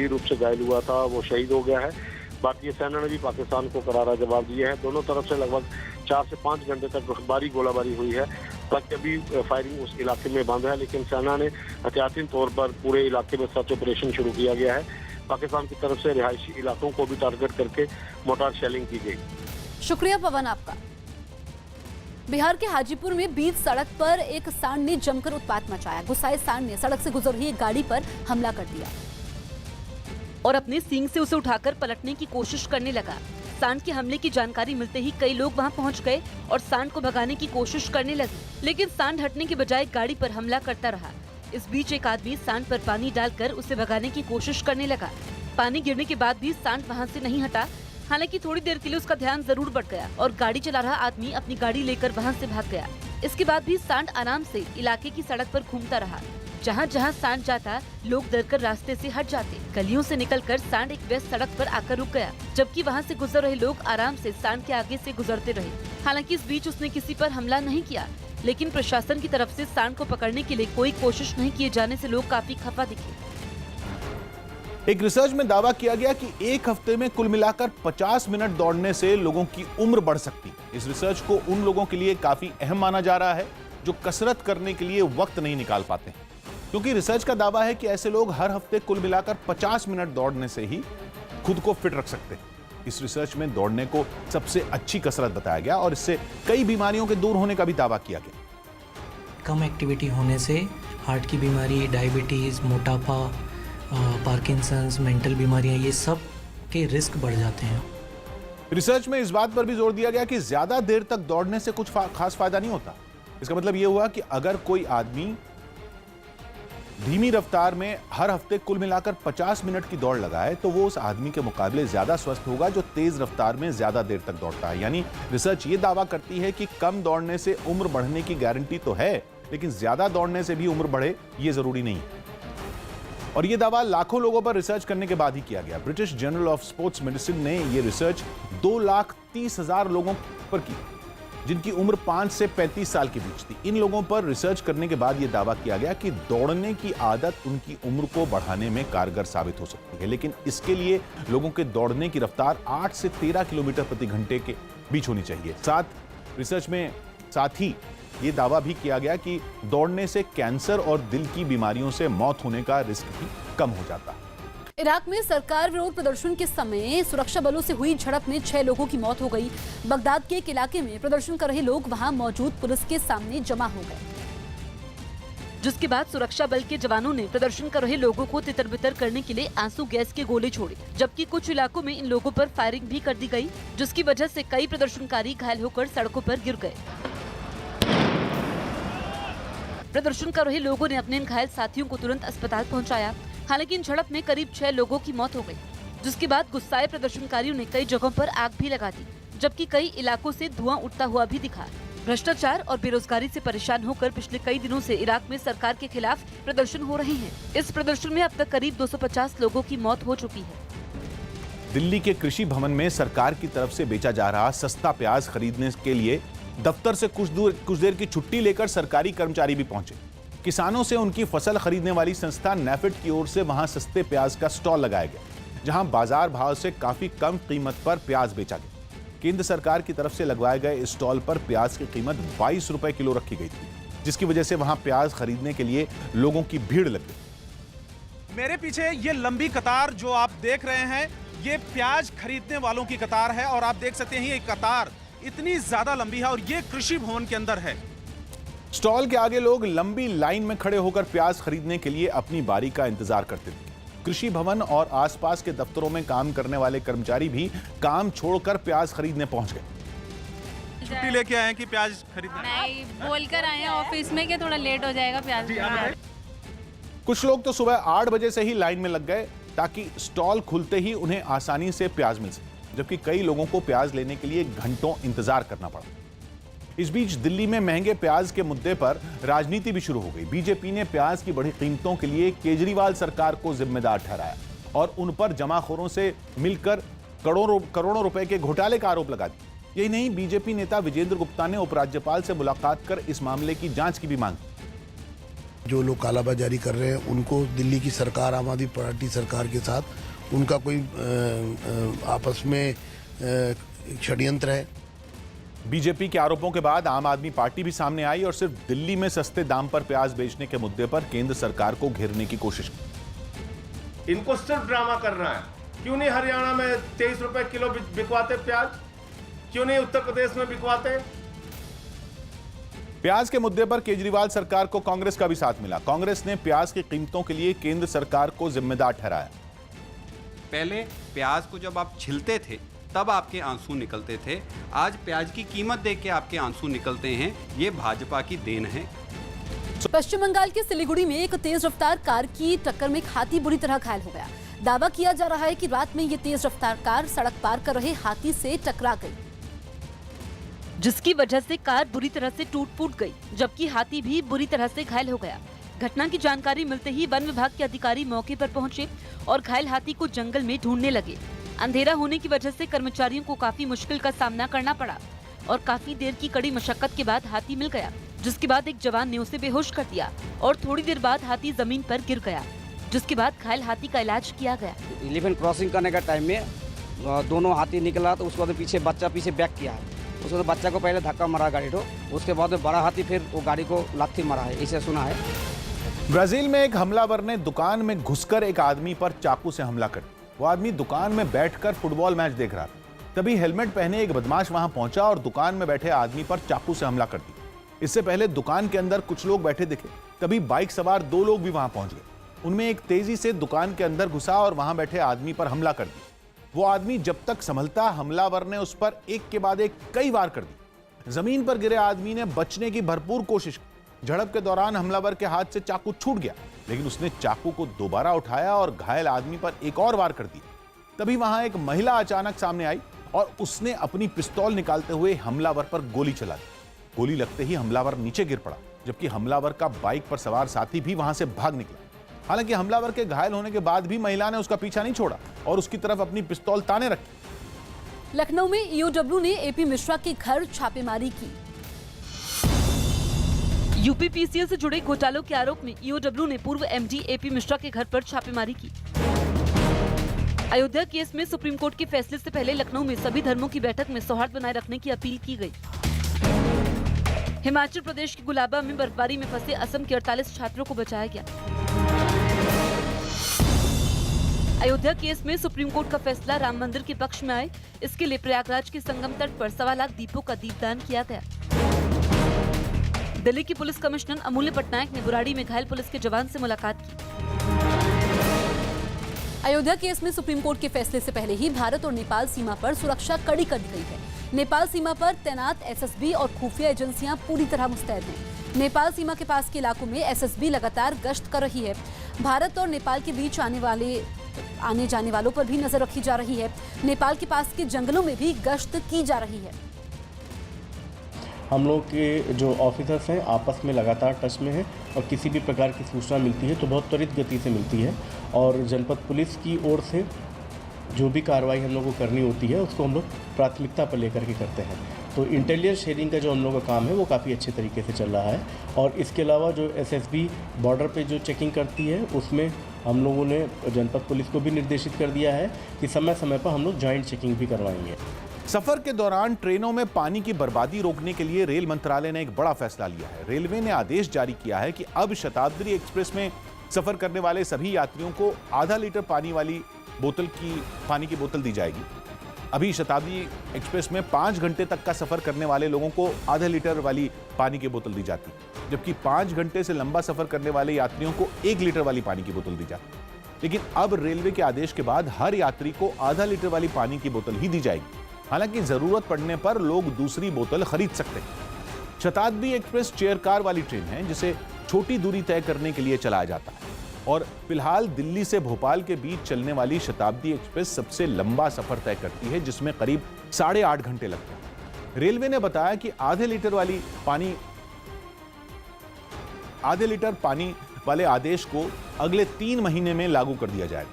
रूप से घायल हुआ था वो शहीद हो गया है। भारतीय सेना ने भी पाकिस्तान को करारा जवाब दिया है। दोनों तरफ से लगभग 4 से 5 घंटे तक भारी गोलाबारी हुई है। हालांकि अभी फायरिंग उस इलाके में बंद है, लेकिन सेना ने एहतियाती तौर पर पूरे इलाके में सर्च ऑपरेशन शुरू किया गया है। पाकिस्तान की तरफ से रिहायशी इलाकों को भी टारगेट करके मोर्टार शेलिंग की गई। शुक्रिया पवन आपका। बिहार के हाजीपुर में बीच सड़क पर एक सांड ने जमकर उत्पात मचाया। गुस्साए सांड ने सड़क से गुजर रही एक गाड़ी पर हमला कर दिया और अपने सींग से उसे उठाकर पलटने की कोशिश करने लगा। सांड के हमले की जानकारी मिलते ही कई लोग वहां पहुंच गए और सांड को भगाने की कोशिश करने लगे, लेकिन सांड हटने के बजाय गाड़ी पर हमला करता रहा। इस बीच एक आदमी सांड पर पानी डालकर उसे भगाने की कोशिश करने लगा। पानी गिरने के बाद भी सांड वहां से नहीं हटा। हालांकि थोड़ी देर के लिए उसका ध्यान जरूर बढ़ गया और गाड़ी चला रहा आदमी अपनी गाड़ी लेकर वहां से भाग गया। इसके बाद भी सांड आराम से इलाके की सड़क पर घूमता रहा। जहाँ जहाँ सांड जाता, लोग डरकर रास्ते से हट जाते। गलियों से निकलकर सांड एक व्यस्त सड़क पर आकर रुक गया, जबकि वहाँ से गुजर रहे लोग आराम से सांड के आगे से गुजरते रहे। हालांकि इस बीच उसने किसी पर हमला नहीं किया, लेकिन प्रशासन की तरफ से सांड को पकड़ने के लिए कोई कोशिश नहीं किए जाने से लोग काफी खफा दिखे। एक रिसर्च में दावा किया गया कि एक हफ्ते में कुल मिलाकर 50 मिनट दौड़ने से लोगों की उम्र बढ़ सकती है। इस रिसर्च को उन लोगों के लिए काफी अहम माना जा रहा है जो कसरत करने के लिए वक्त नहीं निकाल पाते, क्योंकि रिसर्च का दावा है कि ऐसे लोग हर हफ्ते कुल मिलाकर 50 मिनट दौड़ने से ही खुद को फिट रख सकते हैं। इस रिसर्च में दौड़ने को सबसे अच्छी कसरत बताया गया और इससे कई बीमारियों के दूर होने का भी दावा किया गया। कम एक्टिविटी होने से हार्ट की बीमारी, डायबिटीज़, मोटापा, पार्किंसंस, मेंटल बीमारियां, ये सब के रिस्क बढ़ जाते हैं। रिसर्च में इस बात पर भी जोर दिया गया कि ज्यादा देर तक दौड़ने से कुछ खास फायदा नहीं होता। इसका मतलब यह हुआ कि अगर कोई आदमी धीमी रफ्तार में हर हफ्ते कुल मिलाकर 50 मिनट की दौड़ लगाए तो वो उस आदमी के मुकाबले ज्यादा स्वस्थ होगा जो तेज रफ्तार में ज्यादा देर तक दौड़ता है। यानी रिसर्च ये दावा करती है कि कम दौड़ने से उम्र बढ़ने की गारंटी तो है, लेकिन ज्यादा दौड़ने से भी उम्र बढ़े ये जरूरी नहीं। और ये दावा लाखों लोगों पर रिसर्च करने के बाद ही किया गया। British journal of sports medicine ने यह रिसर्च 2,30,000 लोगों पर की, जिनकी उम्र 5 से 35 साल के बीच थी। इन लोगों पर रिसर्च करने के बाद यह दावा किया गया कि दौड़ने की आदत उनकी उम्र को बढ़ाने में कारगर साबित हो सकती है, लेकिन इसके लिए लोगों के दौड़ने की रफ्तार 8 से 13 किलोमीटर प्रति घंटे के बीच होनी चाहिए। साथ ही ये दावा भी किया गया कि दौड़ने से कैंसर और दिल की बीमारियों से मौत होने का रिस्क भी कम हो जाता है। इराक में सरकार विरोध प्रदर्शन के समय सुरक्षा बलों से हुई झड़प में 6 लोगों की मौत हो गई। बगदाद के एक इलाके में प्रदर्शन कर रहे लोग वहां मौजूद पुलिस के सामने जमा हो गए, जिसके बाद सुरक्षा बल के जवानों ने प्रदर्शन कर रहे लोगों को तितर-बितर करने के लिए आंसू गैस के गोले छोड़े, जबकि कुछ इलाकों में इन लोगों पर फायरिंग भी कर दी गई, जिसकी वजह से कई प्रदर्शनकारी घायल होकर सड़कों पर गिर गए। प्रदर्शन कर रहे लोगों ने अपने इन घायल साथियों को तुरंत अस्पताल पहुंचाया। हालांकि इन झड़प में करीब 6 लोगों की मौत हो गई, जिसके बाद गुस्साए प्रदर्शनकारियों ने कई जगहों पर आग भी लगा दी, जबकि कई इलाकों से धुआं उठता हुआ भी दिखा। भ्रष्टाचार और बेरोजगारी से परेशान होकर पिछले कई दिनों से इराक में सरकार के खिलाफ प्रदर्शन हो रहे हैं। इस प्रदर्शन में अब तक करीब 250 लोगों की मौत हो चुकी है। दिल्ली के कृषि भवन में सरकार की तरफ से बेचा जा रहा सस्ता प्याज खरीदने के लिए दफ्तर से कुछ देर की छुट्टी लेकर सरकारी कर्मचारी भी पहुंचे। किसानों से उनकी फसल खरीदने वाली संस्था नेफेड की ओर से वहां सस्ते प्याज का स्टॉल लगाया गया, जहां बाजार भाव से काफी कम कीमत पर प्याज बेचा गया। केंद्र सरकार की तरफ से लगवाए गए इस स्टॉल पर प्याज की कीमत 22 रुपए किलो रखी गई थी, जिसकी वजह से वहां प्याज खरीदने के लिए लोगों की भीड़ लग गई। मेरे पीछे ये लंबी कतार जो आप देख रहे हैं, ये प्याज खरीदने वालों की कतार है और आप देख सकते हैं ये कतार इतनी ज्यादा लंबी है और ये कृषि भवन के अंदर है। स्टॉल के आगे लोग लंबी लाइन में खड़े होकर प्याज खरीदने के लिए अपनी बारी का इंतजार करते थे। कृषि भवन और आसपास के दफ्तरों में काम करने वाले कर्मचारी भी काम छोड़कर प्याज खरीदने पहुंच गए। छुट्टी लेके आए हैं कि प्याज खरीदना? नहीं, बोलकर आए हैं ऑफिस में कि थोड़ा लेट हो जाएगा प्याज। कुछ लोग तो सुबह 8 बजे से ही लाइन में लग गए ताकि स्टॉल खुलते ही उन्हें आसानी से प्याज मिल सके, जबकि कई लोगों को प्याज लेने के लिए घंटों इंतजार करना पड़ा। इस बीच दिल्ली में महंगे प्याज के मुद्दे पर राजनीति भी शुरू हो गई। बीजेपी ने प्याज की बढ़ी कीमतों के लिए केजरीवाल सरकार को जिम्मेदार ठहराया और उन पर जमाखोरों से मिलकर करोड़ों रुपए के घोटाले का आरोप लगा दिया। यही नहीं, बीजेपी नेता विजेंद्र गुप्ता ने उपराज्यपाल से मुलाकात कर इस मामले की जांच की भी मांग की। जो लोग कालाबाजारी कर रहे हैं उनको दिल्ली की सरकार, आम आदमी पार्टी सरकार के साथ उनका कोई आपस में षड्यंत्र है। बीजेपी के आरोपों के बाद आम आदमी पार्टी भी सामने आई और सिर्फ दिल्ली में सस्ते दाम पर प्याज बेचने के मुद्दे पर केंद्र सरकार को घेरने की कोशिश की। इनको सिर्फ ड्रामा करना है। क्यों नहीं हरियाणा में 23 रुपए किलो बिकवाते प्याज? क्यों नहीं उत्तर प्रदेश में बिकवाते? प्याज के मुद्दे पर केजरीवाल सरकार को कांग्रेस का भी साथ मिला। कांग्रेस ने प्याज की कीमतों के लिए केंद्र सरकार को जिम्मेदार ठहराया। पहले प्याज को जब आप छिलते थे तब आपके आंसू निकलते थे, आज प्याज की कीमत देख के आपके आंसू निकलते हैं। ये भाजपा की देन है। पश्चिम बंगाल के सिलीगुड़ी में एक तेज रफ्तार कार की टक्कर में एक हाथी बुरी तरह घायल हो गया। दावा किया जा रहा है कि रात में ये तेज रफ्तार कार सड़क पार कर रहे हाथी से टकरा गई, जिसकी वजह से कार बुरी तरह से टूट फूट गई, जबकि हाथी भी बुरी तरह से घायल हो गया। घटना की जानकारी मिलते ही वन विभाग के अधिकारी मौके पर पहुंचे और घायल हाथी को जंगल में ढूंढने लगे। अंधेरा होने की वजह से कर्मचारियों को काफी मुश्किल का सामना करना पड़ा और काफी देर की कड़ी मशक्कत के बाद हाथी मिल गया, जिसके बाद एक जवान ने उसे बेहोश कर दिया और थोड़ी देर बाद हाथी जमीन पर गिर गया, जिसके बाद घायल हाथी का इलाज किया गया। एलिफेंट क्रॉसिंग करने का टाइम में दोनों हाथी निकला तो उसके बाद पीछे बच्चा पीछे बैक किया है। उसके बाद बच्चा को पहले धक्का मारा गाड़ी को, उसके बाद बड़ा हाथी फिर वो गाड़ी को लाठी मारा है, इसे सुना है। ब्राजील में एक हमलावर ने दुकान में घुसकर एक आदमी पर चाकू से हमला कर दिया। वो आदमी दुकान में बैठकर फुटबॉल मैच देख रहा था। तभी हेलमेट पहने एक बदमाश वहां पहुंचा और दुकान में बैठे आदमी पर चाकू से हमला कर दिया। इससे पहले दुकान के अंदर कुछ लोग बैठे दिखे, तभी बाइक सवार 2 लोग भी वहां पहुंच गए। उनमें एक तेजी से दुकान के अंदर घुसा और वहां बैठे आदमी पर हमला कर दिया। वो आदमी जब तक संभलता, हमलावर ने उस पर एक के बाद एक कई वार कर दी। जमीन पर गिरे आदमी ने बचने की भरपूर कोशिश की। झड़प के दौरान हमलावर के हाथ से चाकू छूट गया, लेकिन उसने चाकू को दोबारा उठाया और घायल आदमी पर एक और वार कर दिया। तभी वहां एक महिला अचानक सामने आई और उसने अपनी पिस्तौल निकालते हुए हमलावर पर गोली चला दी। गोली लगते ही हमलावर नीचे गिर पड़ा, जबकि हमलावर का बाइक पर सवार साथी भी वहां से भाग निकला। हालांकि हमलावर के घायल होने के बाद भी महिला ने उसका पीछा नहीं छोड़ा और उसकी तरफ अपनी पिस्तौल ताने रखी। लखनऊ में ईओडब्ल्यू ने एपी मिश्रा के घर छापेमारी की। यूपीपीसीएल से जुड़े घोटालों के आरोप में ईओडब्ल्यू ने पूर्व एमडी एपी मिश्रा के घर पर छापेमारी की। अयोध्या केस में सुप्रीम कोर्ट के फैसले से पहले लखनऊ में सभी धर्मों की बैठक में सौहार्द बनाए रखने की अपील की गई। हिमाचल प्रदेश के गुलाबा में बर्फबारी में फंसे असम के 48 छात्रों को बचाया गया। अयोध्या केस में सुप्रीम कोर्ट का फैसला राम मंदिर के पक्ष में आए, इसके लिए प्रयागराज के संगम तट पर 1.25 लाख दीपों का दीपदान किया गया। दिल्ली की पुलिस कमिश्नर अमूल्य पटनायक ने बुराड़ी में घायल पुलिस के जवान से मुलाकात की। अयोध्या केस में सुप्रीम कोर्ट के फैसले से पहले ही भारत और नेपाल सीमा पर सुरक्षा कड़ी कर दी गई है। नेपाल सीमा पर तैनात एसएसबी और खुफिया एजेंसियां पूरी तरह मुस्तैद हैं। नेपाल सीमा के पास के इलाकों में एसएसबी लगातार गश्त कर रही है। भारत और नेपाल के बीच आने जाने वालों पर भी नजर रखी जा रही है। नेपाल के पास के जंगलों में भी गश्त की जा रही है। हम लोग के जो ऑफिसर्स हैं आपस में लगातार टच में हैं और किसी भी प्रकार की सूचना मिलती है तो बहुत त्वरित गति से मिलती है और जनपद पुलिस की ओर से जो भी कार्रवाई हम लोग को करनी होती है उसको हम लोग प्राथमिकता पर लेकर के करते हैं। तो इंटेलिजेंस शेयरिंग का जो हम लोग का काम है वो काफ़ी अच्छे तरीके से चल रहा है और इसके अलावा जो एसएसबी बॉर्डर पे जो चेकिंग करती है उसमें हम लोगों ने जनपद पुलिस को भी निर्देशित कर दिया है कि समय समय पर हम लोग जॉइंट चेकिंग भी करवाएंगे। सफर के दौरान ट्रेनों में पानी की बर्बादी रोकने के लिए रेल मंत्रालय ने एक बड़ा फैसला लिया है। रेलवे ने आदेश जारी किया है कि अब शताब्दी एक्सप्रेस में सफर करने वाले सभी यात्रियों को आधा लीटर पानी की बोतल दी जाएगी। अभी शताब्दी एक्सप्रेस में 5 घंटे तक का सफर करने वाले लोगों को आधा लीटर वाली पानी की बोतल दी जाती, जबकि 5 घंटे से लंबा सफर करने वाले यात्रियों को 1 लीटर वाली पानी की बोतल दी जाती। लेकिन अब रेलवे के आदेश के बाद हर यात्री को आधा लीटर वाली पानी की बोतल ही दी जाएगी। हालांकि जरूरत पड़ने पर लोग दूसरी बोतल खरीद सकते हैं। शताब्दी एक्सप्रेस चेयर कार वाली ट्रेन है जिसे छोटी दूरी तय करने के लिए चलाया जाता है और फिलहाल दिल्ली से भोपाल के बीच चलने वाली शताब्दी एक्सप्रेस सबसे लंबा सफर तय करती है जिसमें करीब 8.5 घंटे लगते हैं। रेलवे ने बताया कि आधे लीटर पानी वाले आदेश को अगले 3 महीने में लागू कर दिया जाएगा।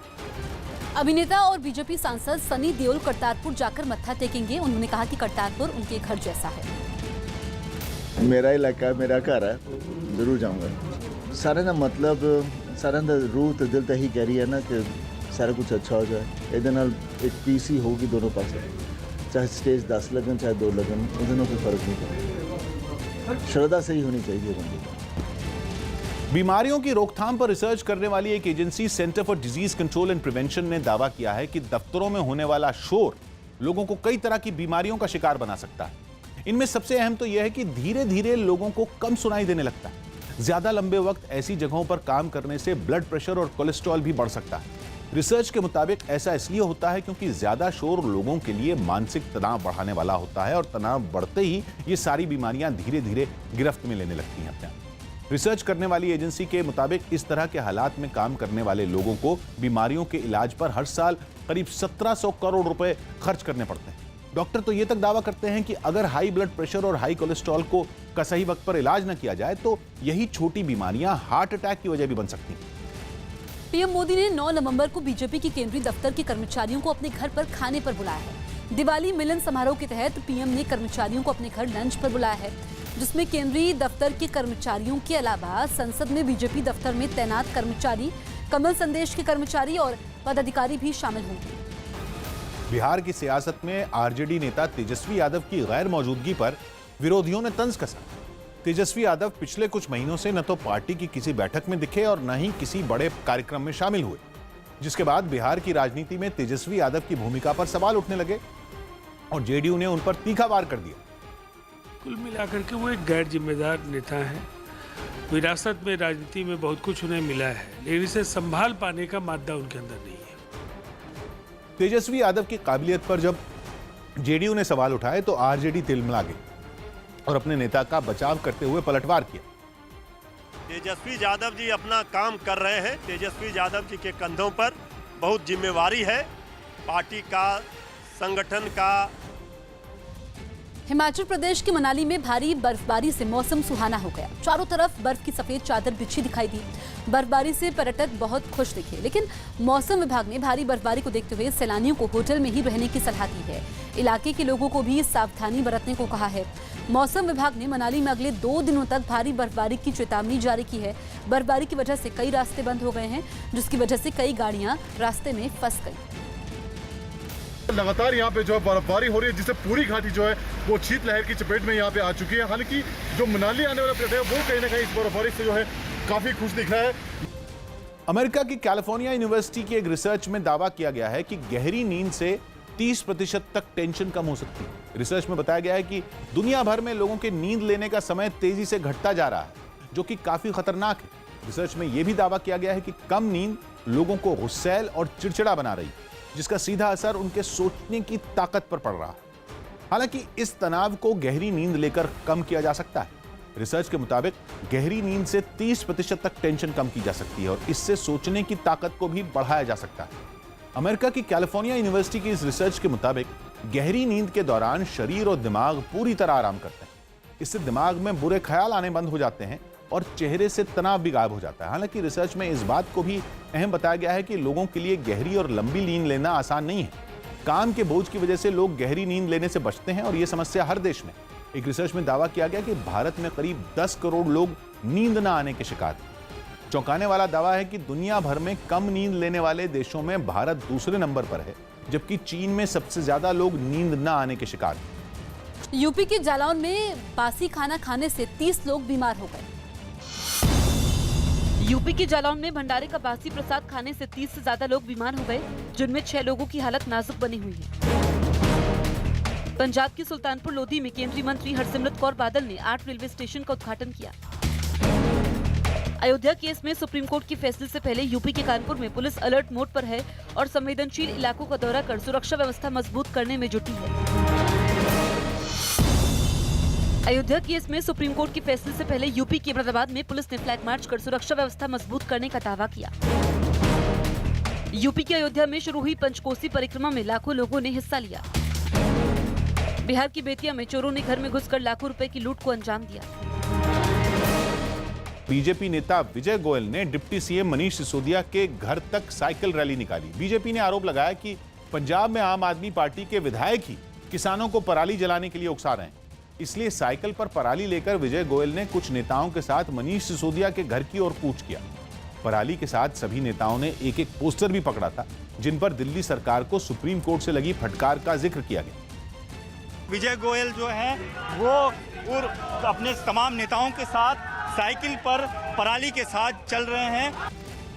अभिनेता और बीजेपी सांसद सनी देओल करतारपुर जाकर मत्था टेकेंगे। उन्होंने कहा कि करतारपुर उनके घर जैसा है। मेरा इलाका, मेरा घर है, जरूर जाऊंगा। सारे ना मतलब सारे ਦਾ रूह ਤੇ ਦਿਲ ਤਾਂ ਹੀ ਕਹਿ ਰਹੀ ਹੈ ਨਾ ਕਿ ਸਾਰਾ ਕੁਝ ਅੱਛਾ ਹੋ ਜਾਏ। ਇਹਦੇ ਨਾਲ ਇੱਕ ਪੀਸ ਹੀ ਹੋਊਗੀ ਦੋਨੋਂ ਪਾਸੇ, ਚਾਹੇ स्टेज 10 लगन चाहे 2 लगन, ਉਹਦੇ ਨਾਲ कोई फर्क नहीं पड़ेगा। श्रद्धा सही होनी चाहिए बंदे को। बीमारियों की रोकथाम पर रिसर्च करने वाली एक agency centre for disease control and prevention ने दावा किया है कि दफ्तरों में होने वाला शोर लोगों को कई तरह की बीमारियों का शिकार बना सकता है। इनमें सबसे अहम तो यह है कि धीरे धीरे लोगों को कम सुनाई देने लगता है। ज्यादा लंबे वक्त ऐसी जगहों पर काम करने से ब्लड प्रेशर और कोलेस्ट्रॉल भी बढ़ सकता है। रिसर्च के मुताबिक ऐसा इसलिए होता है क्योंकि ज्यादा शोर लोगों के लिए मानसिक तनाव बढ़ाने वाला होता है और तनाव बढ़ते ही ये सारी बीमारियां धीरे धीरे गिरफ्त में लेने लगती हैं अपने आप। रिसर्च करने वाली एजेंसी के मुताबिक इस तरह के हालात में काम करने वाले लोगों को बीमारियों के इलाज पर हर साल करीब 1700 करोड़ रुपए खर्च करने पड़ते हैं। डॉक्टर तो ये तक दावा करते हैं कि अगर हाई ब्लड प्रेशर और हाई कोलेस्ट्रॉल को का सही वक्त पर इलाज न किया जाए तो यही छोटी बीमारियां हार्ट अटैक की वजह भी बन सकती हैं। पीएम मोदी ने 9 नवंबर को बीजेपी के केंद्रीय दफ्तर के कर्मचारियों को अपने घर पर खाने पर बुलाया है। दिवाली मिलन समारोह के तहत पीएम ने कर्मचारियों को अपने घर लंच पर बुलाया है, जिसमें केंद्रीय दफ्तर के कर्मचारियों के अलावा संसद में बीजेपी दफ्तर में तैनात कर्मचारी, कमल संदेश के कर्मचारी और पदाधिकारी भी शामिल होंगे। बिहार की सियासत में आरजेडी नेता तेजस्वी यादव की गैर मौजूदगी पर विरोधियों ने तंज कसा। तेजस्वी यादव पिछले कुछ महीनों से न तो पार्टी की किसी बैठक में दिखे और न ही किसी बड़े कार्यक्रम में शामिल हुए, जिसके बाद बिहार की राजनीति में तेजस्वी यादव की भूमिका पर सवाल उठने लगे और जेडीयू ने उन पर तीखा वार कर दिया। कुल मिलाकर के वो एक गैर जिम्मेदार नेता है। विरासत में राजनीति में बहुत कुछ उन्हें मिला है, लेकिन इसे संभाल पाने का मादा उनके अंदर नहीं है। तेजस्वी यादव की काबिलियत पर जब जेडीयू ने सवाल उठाए तो आरजेडी तिलमिला गई और अपने नेता का बचाव करते हुए पलटवार किया। तेजस्वी यादव जी अपना काम कर रहे हैं। तेजस्वी यादव जी के कंधों पर बहुत जिम्मेवारी है, पार्टी का, संगठन का। हिमाचल प्रदेश के मनाली में भारी बर्फबारी से मौसम सुहाना हो गया। चारों तरफ बर्फ की सफेद चादर बिछी दिखाई दी। बर्फबारी से पर्यटक बहुत खुश दिखे, लेकिन मौसम विभाग ने भारी बर्फबारी को देखते हुए सैलानियों को होटल में ही रहने की सलाह दी है। इलाके के लोगों को भी सावधानी बरतने को कहा है। मौसम विभाग ने मनाली में अगले 2 दिनों तक भारी बर्फबारी की चेतावनी जारी की है। बर्फबारी की वजह से कई रास्ते बंद हो गए हैं, जिसकी वजह से कई गाड़ियां रास्ते में फंस गई। लगातार यहाँ पे जो है बर्फबारी हो रही है, जिससे पूरी घाटी जो है वो शीतलहर की चपेट में यहाँ पे आ चुकी है। हालांकि जो मनाली आने वाला पर्यटक है वो कहीं ना कहीं इस बर्फबारी से जो है काफी खुश दिख रहा है। अमेरिका की कैलिफोर्निया यूनिवर्सिटी की एक रिसर्च में दावा किया गया है कि गहरी नींद से 30% तक टेंशन कम हो सकती है। रिसर्च में बताया गया है कि दुनिया भर में लोगों के नींद लेने का समय तेजी से घटता जा रहा है, जो कि काफी खतरनाक है। रिसर्च में यह भी दावा किया गया है कि कम नींद लोगों को गुस्सैल और चिड़चिड़ा बना रही है, जिसका सीधा असर उनके सोचने की ताकत पर पड़ रहा है। हालांकि इस तनाव को गहरी नींद लेकर कम किया जा सकता है। रिसर्च के मुताबिक गहरी नींद से 30% तक टेंशन कम की जा सकती है और इससे सोचने की ताकत को भी बढ़ाया जा सकता है। अमेरिका की कैलिफोर्निया यूनिवर्सिटी की इस रिसर्च के मुताबिक गहरी नींद के दौरान शरीर और दिमाग पूरी तरह आराम करते हैं। इससे दिमाग में बुरे ख्याल आने बंद हो जाते हैं और चेहरे से तनाव भी गायब हो जाता है। हालांकि रिसर्च में इस बात को भी अहम बताया गया है कि लोगों के लिए गहरी और लंबी नींद लेना आसान नहीं है। काम के बोझ की वजह से लोग गहरी नींद लेने से बचते हैं और यह समस्या हर देश में। एक रिसर्च में दावा किया गया कि भारत में करीब 10 करोड़ लोग नींद न आने के शिकार हैं। चौंकाने वाला दावा है कि दुनिया भर में कम नींद लेने वाले देशों में भारत दूसरे नंबर पर है, जबकि चीन में सबसे ज्यादा लोग नींद न आने के शिकार हैं। यूपी के जालौन में बासी खाना खाने से 30 लोग बीमार हो गए। यूपी के जालौन में भंडारे का बासी प्रसाद खाने से 30 से ज्यादा लोग बीमार हो गए, जिनमें 6 लोगों की हालत नाजुक बनी हुई है। पंजाब के सुल्तानपुर लोधी में केंद्रीय मंत्री हरसिमरत कौर बादल ने 8 रेलवे स्टेशन का उद्घाटन किया। अयोध्या केस में सुप्रीम कोर्ट के फैसले से पहले यूपी के कानपुर में पुलिस अलर्ट मोड पर है और संवेदनशील इलाकों का दौरा कर सुरक्षा व्यवस्था मजबूत करने में जुटी है। अयोध्या केस में सुप्रीम कोर्ट के फैसले से पहले यूपी के अहमदाबाद में पुलिस ने फ्लैग मार्च कर सुरक्षा व्यवस्था मजबूत करने का दावा किया। यूपी के अयोध्या में शुरू हुई पंचकोसी परिक्रमा में लाखों लोगों ने हिस्सा लिया। बिहार की बेतिया में चोरों ने घर में घुसकर लाखों रुपए की लूट को अंजाम दिया। बीजेपी नेता विजय गोयल ने डिप्टी सीएम मनीष सिसोदिया के घर तक साइकिल रैली निकाली। बीजेपी ने आरोप लगाया कि पंजाब में आम आदमी पार्टी के विधायक ही किसानों को पराली जलाने के लिए उकसा रहे हैं। इसलिए साइकिल पर पराली लेकर विजय गोयल ने कुछ नेताओं के साथ मनीष सिसोदिया के घर की ओर कूच किया। पराली के साथ सभी नेताओं ने एक एक पोस्टर भी पकड़ा था, जिन पर दिल्ली सरकार को सुप्रीम कोर्ट से लगी फटकार का जिक्र किया गया। विजय गोयल जो है वो और अपने तमाम नेताओं के साथ साइकिल पर पराली के साथ चल रहे हैं।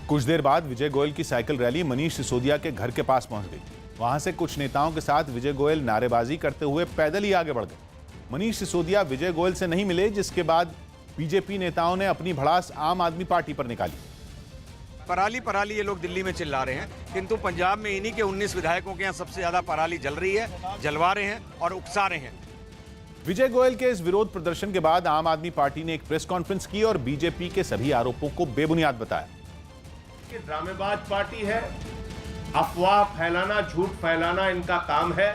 कुछ देर बाद विजय गोयल की साइकिल रैली मनीष सिसोदिया के घर के पास पहुंच गई। वहां से कुछ नेताओं के साथ विजय गोयल नारेबाजी करते हुए पैदल ही आगे बढ़ गए। मनीष सिसोदिया विजय गोयल से नहीं मिले, जिसके बाद बीजेपी नेताओं ने अपनी भड़ास आम आदमी पार्टी पर निकाली। पराली पराली ये लोग दिल्ली में चिल्ला रहे हैं, किंतु पंजाब में इन्हीं के 19 विधायकों के यहाँ सबसे ज्यादा पराली जल रही है, जलवा रहे हैं और उकसा रहे हैं। विजय गोयल के इस विरोध प्रदर्शन के बाद आम आदमी पार्टी ने एक प्रेस कॉन्फ्रेंस की और बीजेपी के सभी आरोपों को बेबुनियाद बताया। ये ड्रामेबाज पार्टी है, अफवाह फैलाना, झूठ फैलाना इनका काम है।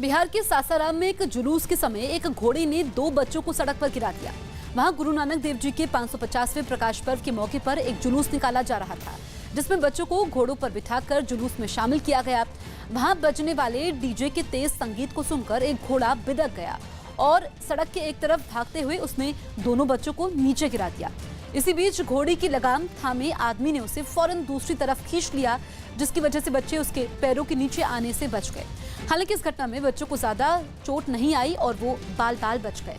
बिहार के सासाराम में एक जुलूस के समय एक घोड़े ने 2 बच्चों को सड़क पर गिरा दिया। वहां गुरु नानक देव जी के 550वें प्रकाश पर्व के मौके पर एक जुलूस निकाला जा रहा था, जिसमें बच्चों को घोड़ों पर बिठाकर जुलूस में शामिल किया गया। वहां बजने वाले डीजे के तेज संगीत को सुनकर एक घोड़ा बिदक गया और सड़क के एक तरफ भागते हुए उसने दोनों बच्चों को नीचे गिरा दिया। इसी बीच घोड़े की लगाम थामे आदमी ने उसे फौरन दूसरी तरफ खींच लिया, जिसकी वजह से बच्चे उसके पैरों के नीचे आने से बच गए। हालांकि इस घटना में बच्चों को ज्यादा चोट नहीं आई और वो बाल-बाल बच गए।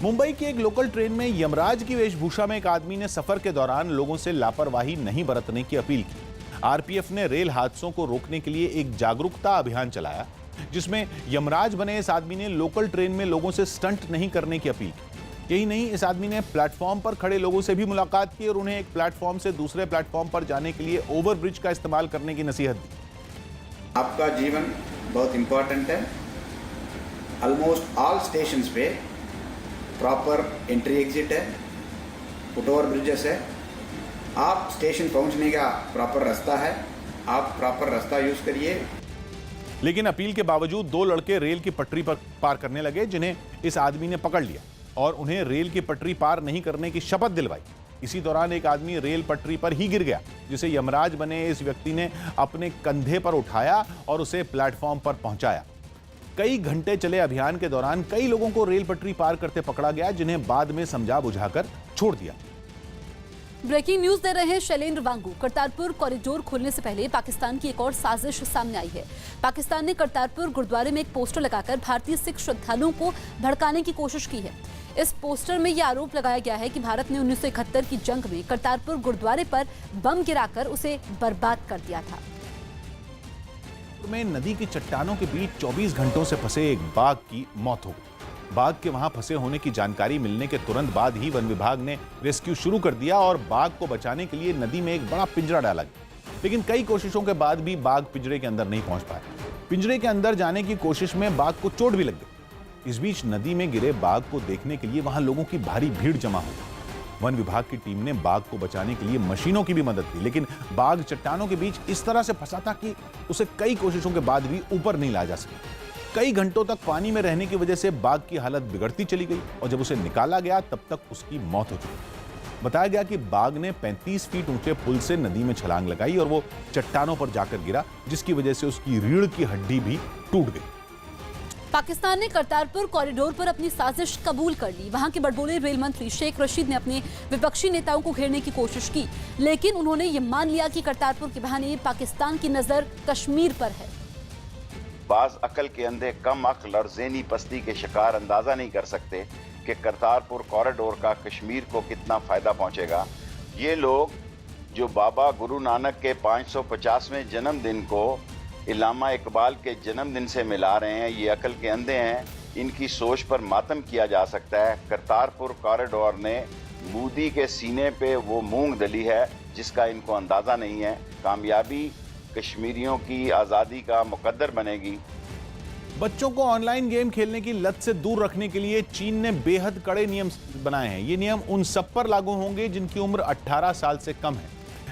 मुंबई की एक लोकल ट्रेन में यमराज की वेशभूषा में एक आदमी ने सफर के दौरान लोगों से लापरवाही नहीं बरतने की अपील की। आरपीएफ ने रेल हादसों को रोकने के लिए एक जागरूकता अभियान चलाया, जिसमें यमराज बने इस आदमी ने लोकल ट्रेन में लोगों से स्टंट नहीं करने की अपील की। यही नहीं, इस आदमी ने प्लेटफॉर्म पर खड़े लोगों से भी मुलाकात की और उन्हें एक प्लेटफॉर्म से दूसरे प्लेटफॉर्म पर जाने के लिए ओवरब्रिज का इस्तेमाल करने की नसीहत दी। आपका जीवन बहुत इंपॉर्टेंट है। ऑलमोस्ट ऑल स्टेशंस पे प्रॉपर एंट्री एग्जिट है, फुट ओवर ब्रिजेस है। आप स्टेशन पहुंचने का प्रॉपर रास्ता है, आप प्रॉपर रास्ता यूज करिए। लेकिन अपील के बावजूद 2 लड़के रेल की पटरी पर पार करने लगे, जिन्हें इस आदमी ने पकड़ लिया और उन्हें रेल की पटरी पार नहीं करने की शपथ दिलवाई। इसी दौरान एक आदमी रेल पटरी पर ही गिर गया, जिसे यमराज बने इस व्यक्ति ने अपने कंधे पर उठाया और उसे प्लेटफॉर्म पर पहुंचाया। कई घंटे चले अभियान के दौरान कई लोगों को रेल पटरी पार करते पकड़ा गया, जिन्हें बाद में समझा बुझाकर छोड़ दिया। ब्रेकिंग न्यूज दे रहे हैं शैलेंद्र वांगू। करतारपुर कॉरिडोर खोलने से पहले पाकिस्तान की एक और साजिश सामने आई है। पाकिस्तान ने करतारपुर गुरुद्वारे में एक पोस्टर लगाकर भारतीय सिख श्रद्धालुओं को भड़काने की कोशिश की है। इस पोस्टर में यह आरोप लगाया गया है कि भारत ने 1971 की जंग में करतारपुर गुरुद्वारे पर बम गिराकर उसे बर्बाद कर दिया था। में नदी की चट्टानों के बीच 24 घंटों से फंसे एक बाघ की मौत हो गई। बाघ के वहां फंसे होने की जानकारी मिलने के तुरंत बाद ही वन विभाग ने रेस्क्यू शुरू कर दिया और बाघ को बचाने के लिए नदी में एक बड़ा पिंजरा डाला गया। लेकिन कई कोशिशों के बाद भी बाघ पिंजरे के अंदर नहीं पहुंच पाया। पिंजरे के अंदर जाने की कोशिश में बाघ को चोट भी लग गई। इस बीच नदी में गिरे बाघ को देखने के लिए वहां लोगों की भारी भीड़ जमा हो गई। वन विभाग की टीम ने बाघ को बचाने के लिए मशीनों की भी मदद की, लेकिन बाघ चट्टानों के बीच इस तरह से फंसा था कि उसे कई कोशिशों के बाद भी ऊपर नहीं लाया जा सका। कई घंटों तक पानी में रहने की वजह से बाघ की हालत बिगड़ती चली गई और जब उसे निकाला गया तब तक उसकी मौत हो चुकी। बताया गया कि बाघ ने 35 फीट ऊंचे पुल से नदी में छलांग लगाई और वो चट्टानों पर जाकर गिरा, जिसकी वजह से उसकी रीढ़ की हड्डी भी टूट गई। पाकिस्तान ने करतारपुर कॉरिडोर पर अपनी साजिश कबूल कर ली। वहां के बड़बोले रेल मंत्री शेख रशीद ने अपने विपक्षी नेताओं को घेरने की कोशिश की, लेकिन उन्होंने ये मान लिया कि करतारपुर के बहाने पाकिस्तान की नजर कश्मीर पर है। बाज अकल के अंधे कम अक्ल और ज़हनी पस्ती के शिकार अंदाजा नहीं कर सकते कि करतारपुर कॉरिडोर का कश्मीर को कितना फायदा पहुंचेगा। ये लोग जो बाबा गुरु नानक के 550वें जन्मदिन को इल्लामा इकबाल के जन्मदिन से मिला रहे हैं, ये अकल के अंधे हैं। इनकी सोच पर मातम किया जा सकता है। करतारपुर कॉरिडोर ने मोदी के सीने पे वो मूंग दली है जिसका इनको अंदाज़ा नहीं है। कामयाबी कश्मीरियों की आज़ादी का मुकद्दर बनेगी। बच्चों को ऑनलाइन गेम खेलने की लत से दूर रखने के लिए चीन ने बेहद कड़े नियम बनाए हैं। ये नियम उन सब पर लागू होंगे जिनकी उम्र 18 साल से कम है।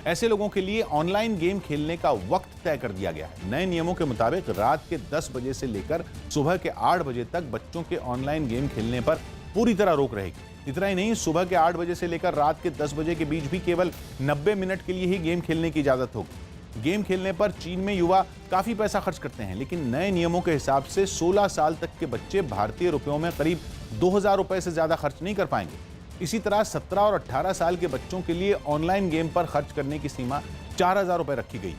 ऐसे लोगों के लिए ऑनलाइन गेम खेलने का वक्त तय कर दिया गया है। नए नियमों के मुताबिक रात के 10 बजे से लेकर सुबह के 8 बजे तक बच्चों के ऑनलाइन गेम खेलने पर पूरी तरह रोक रहेगी। इतना ही नहीं, सुबह के 8 बजे से लेकर रात के 10 बजे के बीच भी केवल 90 मिनट के लिए ही गेम खेलने की इजाजत होगी। गेम खेलने पर चीन में युवा काफी पैसा खर्च करते हैं, लेकिन नए नियमों के हिसाब से 16 साल तक के बच्चे भारतीय रुपयों में करीब 2000 रुपए से ज्यादा खर्च नहीं कर पाएंगे। इसी तरह 17 और 18 साल के बच्चों के लिए ऑनलाइन गेम पर खर्च करने की सीमा 4000 रुपए रखी गई।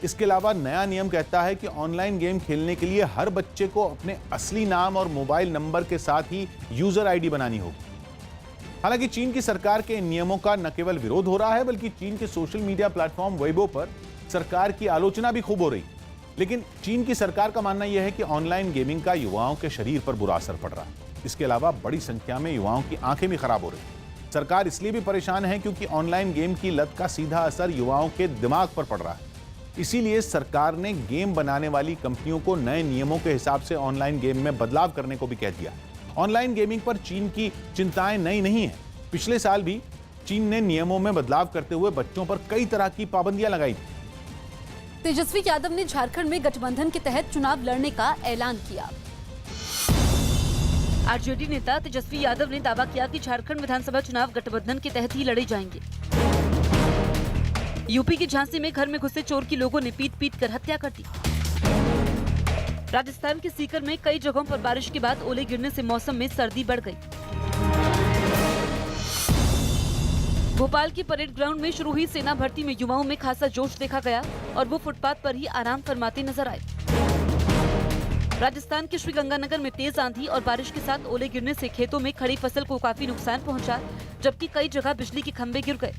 इसके अलावा नया नियम कहता है कि ऑनलाइन गेम खेलने के लिए हर बच्चे को अपने असली नाम और मोबाइल नंबर के साथ ही यूजर आईडी बनानी होगी। हालांकि चीन की सरकार के इन नियमों का न केवल विरोध हो रहा है, बल्कि चीन के सोशल मीडिया प्लेटफॉर्म वेइबो पर सरकार की आलोचना भी खूब हो रही। लेकिन चीन की सरकार का मानना यह है कि ऑनलाइन गेमिंग का युवाओं के शरीर पर बुरा असर पड़ रहा है। इसके अलावा बड़ी संख्या में युवाओं की आंखें भी खराब हो रही। सरकार इसलिए भी परेशान है क्योंकि ऑनलाइन गेम की लत का सीधा असर युवाओं के दिमाग पर पड़ रहा है। इसीलिए सरकार ने गेम बनाने वाली कंपनियों को नए नियमों के हिसाब से ऑनलाइन गेम में बदलाव करने को भी कह दिया। ऑनलाइन गेमिंग पर चीन की चिंताएं नई नहीं है। पिछले साल भी चीन ने नियमों में बदलाव करते हुए बच्चों पर कई तरह की पाबंदियां लगाई थी। तेजस्वी यादव ने झारखंड में गठबंधन के तहत चुनाव लड़ने का ऐलान किया। आरजेडी नेता तेजस्वी यादव ने दावा किया कि झारखंड विधानसभा चुनाव गठबंधन के तहत ही लड़े जाएंगे। यूपी के झांसी में घर में घुसे चोर की लोगों ने पीट कर हत्या कर दी। राजस्थान के सीकर में कई जगहों पर बारिश के बाद ओले गिरने से मौसम में सर्दी बढ़ गई। भोपाल के परेड ग्राउंड में शुरू हुई सेना भर्ती में युवाओं में खासा जोश देखा गया और वो फुटपाथ पर ही आराम फरमाते नजर आए। राजस्थान के श्रीगंगानगर में तेज आंधी और बारिश के साथ ओले गिरने से खेतों में खड़ी फसल को काफी नुकसान पहुंचा, जबकि कई जगह बिजली के खंभे गिर गए।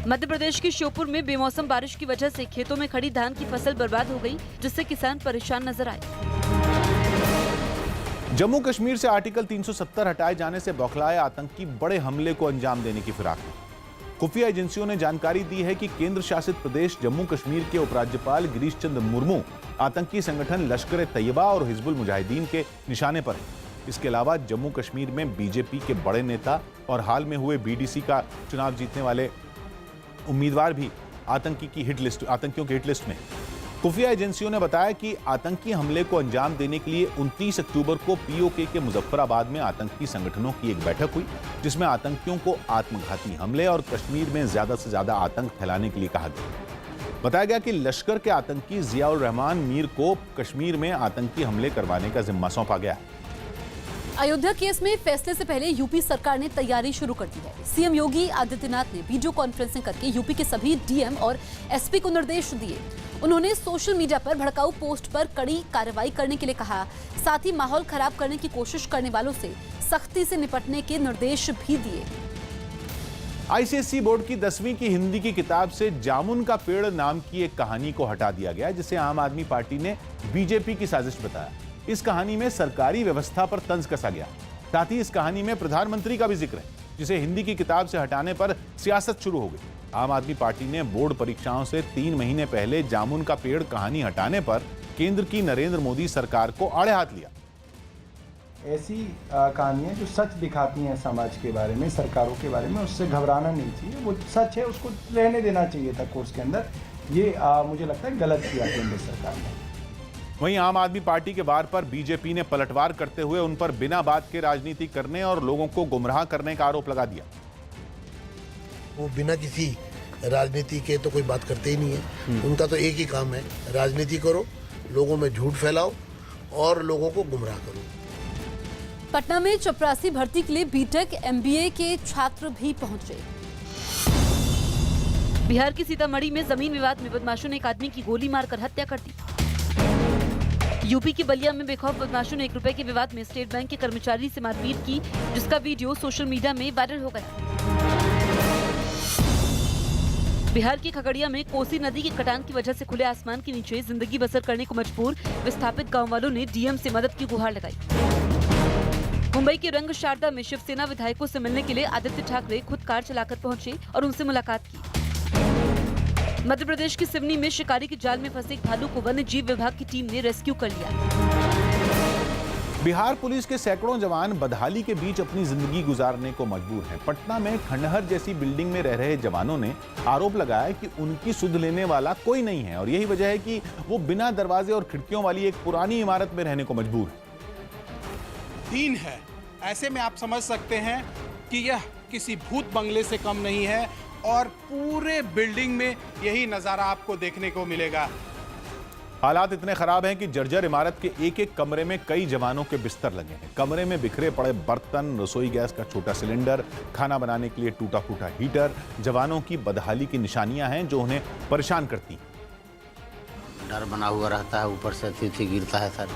मध्य प्रदेश के श्योपुर में बेमौसम बारिश की वजह से खेतों में खड़ी धान की फसल बर्बाद हो गई, जिससे किसान परेशान नजर आए। जम्मू कश्मीर से आर्टिकल 370 हटाए जाने से बौखलाए आतंकी बड़े हमले को अंजाम देने की फिराक में। खुफिया एजेंसियों ने जानकारी दी है कि केंद्र शासित प्रदेश जम्मू कश्मीर के उपराज्यपाल गिरीश चंद्र मुर्मू आतंकी संगठन लश्कर ए तैयबा और हिजबुल मुजाहिदीन के निशाने पर हैं। इसके अलावा जम्मू कश्मीर में बीजेपी के बड़े नेता और हाल में हुए बीडीसी का चुनाव जीतने वाले उम्मीदवार भी आतंकियों की हिट लिस्ट में। खुफिया एजेंसियों ने बताया कि आतंकी हमले को अंजाम देने के लिए 29 अक्टूबर को पीओके के मुजफ्फराबाद में आतंकी संगठनों की एक बैठक हुई, जिसमें आतंकियों को आत्मघाती हमले और कश्मीर में ज्यादा से ज्यादा आतंक फैलाने के लिए कहा गया। बताया गया कि लश्कर के आतंकी जियाउर रहमान मीर को कश्मीर में आतंकी हमले करवाने का जिम्मा सौंपा गया। अयोध्या केस में फैसले से पहले यूपी सरकार ने तैयारी शुरू कर दी है। सीएम योगी आदित्यनाथ ने वीडियो कॉन्फ्रेंसिंग करके यूपी के सभी डीएम और एसपी को निर्देश दिए। उन्होंने सोशल मीडिया पर भड़काऊ पोस्ट पर कड़ी कार्रवाई करने के लिए कहा। साथ ही माहौल खराब करने की कोशिश करने वालों से सख्ती से निपटने के निर्देश भी दिए। आईसीएसई बोर्ड की 10वीं की हिंदी की किताब से जामुन का पेड़ नाम की एक कहानी को हटा दिया गया, जिसे आम आदमी पार्टी ने बीजेपी की साजिश बताया। इस कहानी में सरकारी व्यवस्था पर तंज कसा गया। साथ ही इस कहानी में प्रधानमंत्री का भी जिक्र है, जिसे हिंदी की किताब से हटाने पर सियासत शुरू हो गई। आम आदमी पार्टी ने बोर्ड परीक्षाओं से 3 महीने पहले जामुन का पेड़ कहानी हटाने पर केंद्र की नरेंद्र मोदी सरकार को आड़े हाथ लिया। ऐसी कहानियां जो सच दिखाती हैं समाज के बारे में, सरकारों के बारे में, उससे घबराना नहीं चाहिए। वो सच है, उसको रहने देना चाहिए था कोर्स के अंदर। ये मुझे लगता है गलत किया केंद्र सरकार ने। वहीं आम आदमी पार्टी के वार पर बीजेपी ने पलटवार करते हुए उन पर बिना बात के राजनीति करने और लोगों को गुमराह करने का आरोप लगा दिया। वो बिना किसी राजनीति के तो कोई बात करते ही नहीं है। उनका तो एक ही काम है, राजनीति करो, लोगों में झूठ फैलाओ और लोगों को गुमराह करो। पटना में चपरासी भर्ती के लिए बीटेक एमबीए के छात्र भी पहुंचे। बिहार के सीतामढ़ी में जमीन विवाद में बदमाशों ने एक आदमी की गोली मारकर हत्या कर दी। यूपी के बलिया में बेखौफ बदमाशों ने 1 रुपए के विवाद में स्टेट बैंक के कर्मचारी से मारपीट की, जिसका वीडियो सोशल मीडिया में वायरल हो गया। बिहार के खगड़िया में कोसी नदी की कटान की वजह से खुले आसमान के नीचे जिंदगी बसर करने को मजबूर विस्थापित गांव वालों ने डीएम से मदद की गुहार लगाई। मुंबई के रंग शारदा में शिवसेना विधायकों से मिलने के लिए आदित्य ठाकरे खुद कार चलाकर पहुंचे और उनसे मुलाकात की। मध्य प्रदेश की सिवनी में शिकारी के जाल में फंसे एक भालू को वन्य जीव विभाग की टीम ने रेस्क्यू कर लिया। बिहार पुलिस के सैकड़ों जवान बदहाली के बीच अपनी जिंदगी गुजारने को मजबूर हैं। पटना में खंडहर जैसी बिल्डिंग में रह रहे जवानों ने आरोप लगाया कि उनकी सुध लेने वाला कोई नहीं है और यही वजह है कि वो बिना दरवाजे और खिड़कियों वाली एक पुरानी इमारत में रहने को मजबूर है। दिन है, ऐसे में आप समझ सकते हैं कि यह किसी भूत बंगले से कम नहीं है और पूरे बिल्डिंग में यही नज़ारा आपको देखने को मिलेगा। हालात इतने खराब हैं कि जर्जर इमारत के एक एक कमरे में कई जवानों के बिस्तर लगे हैं। कमरे में बिखरे पड़े बर्तन, रसोई गैस का छोटा सिलेंडर, खाना बनाने के लिए टूटा फूटा हीटर, जवानों की बदहाली की निशानियां हैं जो उन्हें परेशान करती हैं। डर बना हुआ रहता है, ऊपर से अतिथि गिरता है। सर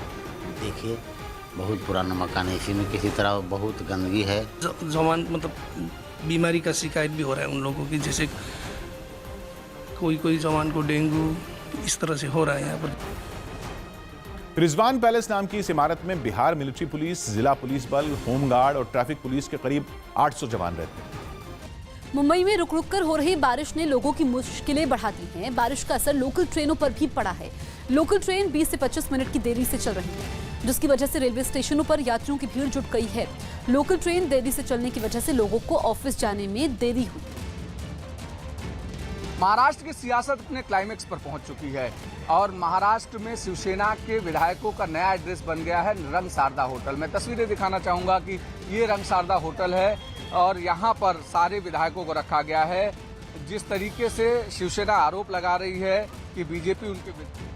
देखिए, बहुत पुराना मकान है, इसी में किसी तरह बहुत गंदगी है। जवान मतलब बीमारी का शिकायत भी हो रहा है उन लोगों की, जैसे कोई जवान को डेंगू इस तरह से हो रहा है यहाँ पर। रिजवान पैलेस नाम की इस इमारत में बिहार मिलिट्री पुलिस, जिला पुलिस बल, होमगार्ड और ट्रैफिक पुलिस के करीब 800 जवान रहते हैं। मुंबई में रुक रुक कर हो रही बारिश ने लोगों की मुश्किलें बढ़ा दी हैं। बारिश का असर लोकल ट्रेनों पर भी पड़ा है। लोकल ट्रेन 20 से 25 मिनट की देरी से चल रही है, जिसकी वजह से रेलवे स्टेशनों पर यात्रियों की भीड़ जुट गई है। लोकल ट्रेन देरी से चलने की वजह से लोगों को ऑफिस जाने में देरी हुई। महाराष्ट्र की सियासत अपने क्लाइमेक्स पर पहुंच चुकी है और महाराष्ट्र में शिवसेना के विधायकों का नया एड्रेस बन गया है रंग शारदा होटल। मैं तस्वीरें दिखाना चाहूंगा कि ये रंग शारदा होटल है और यहाँ पर सारे विधायकों को रखा गया है। जिस तरीके से शिवसेना आरोप लगा रही है कि बीजेपी उनके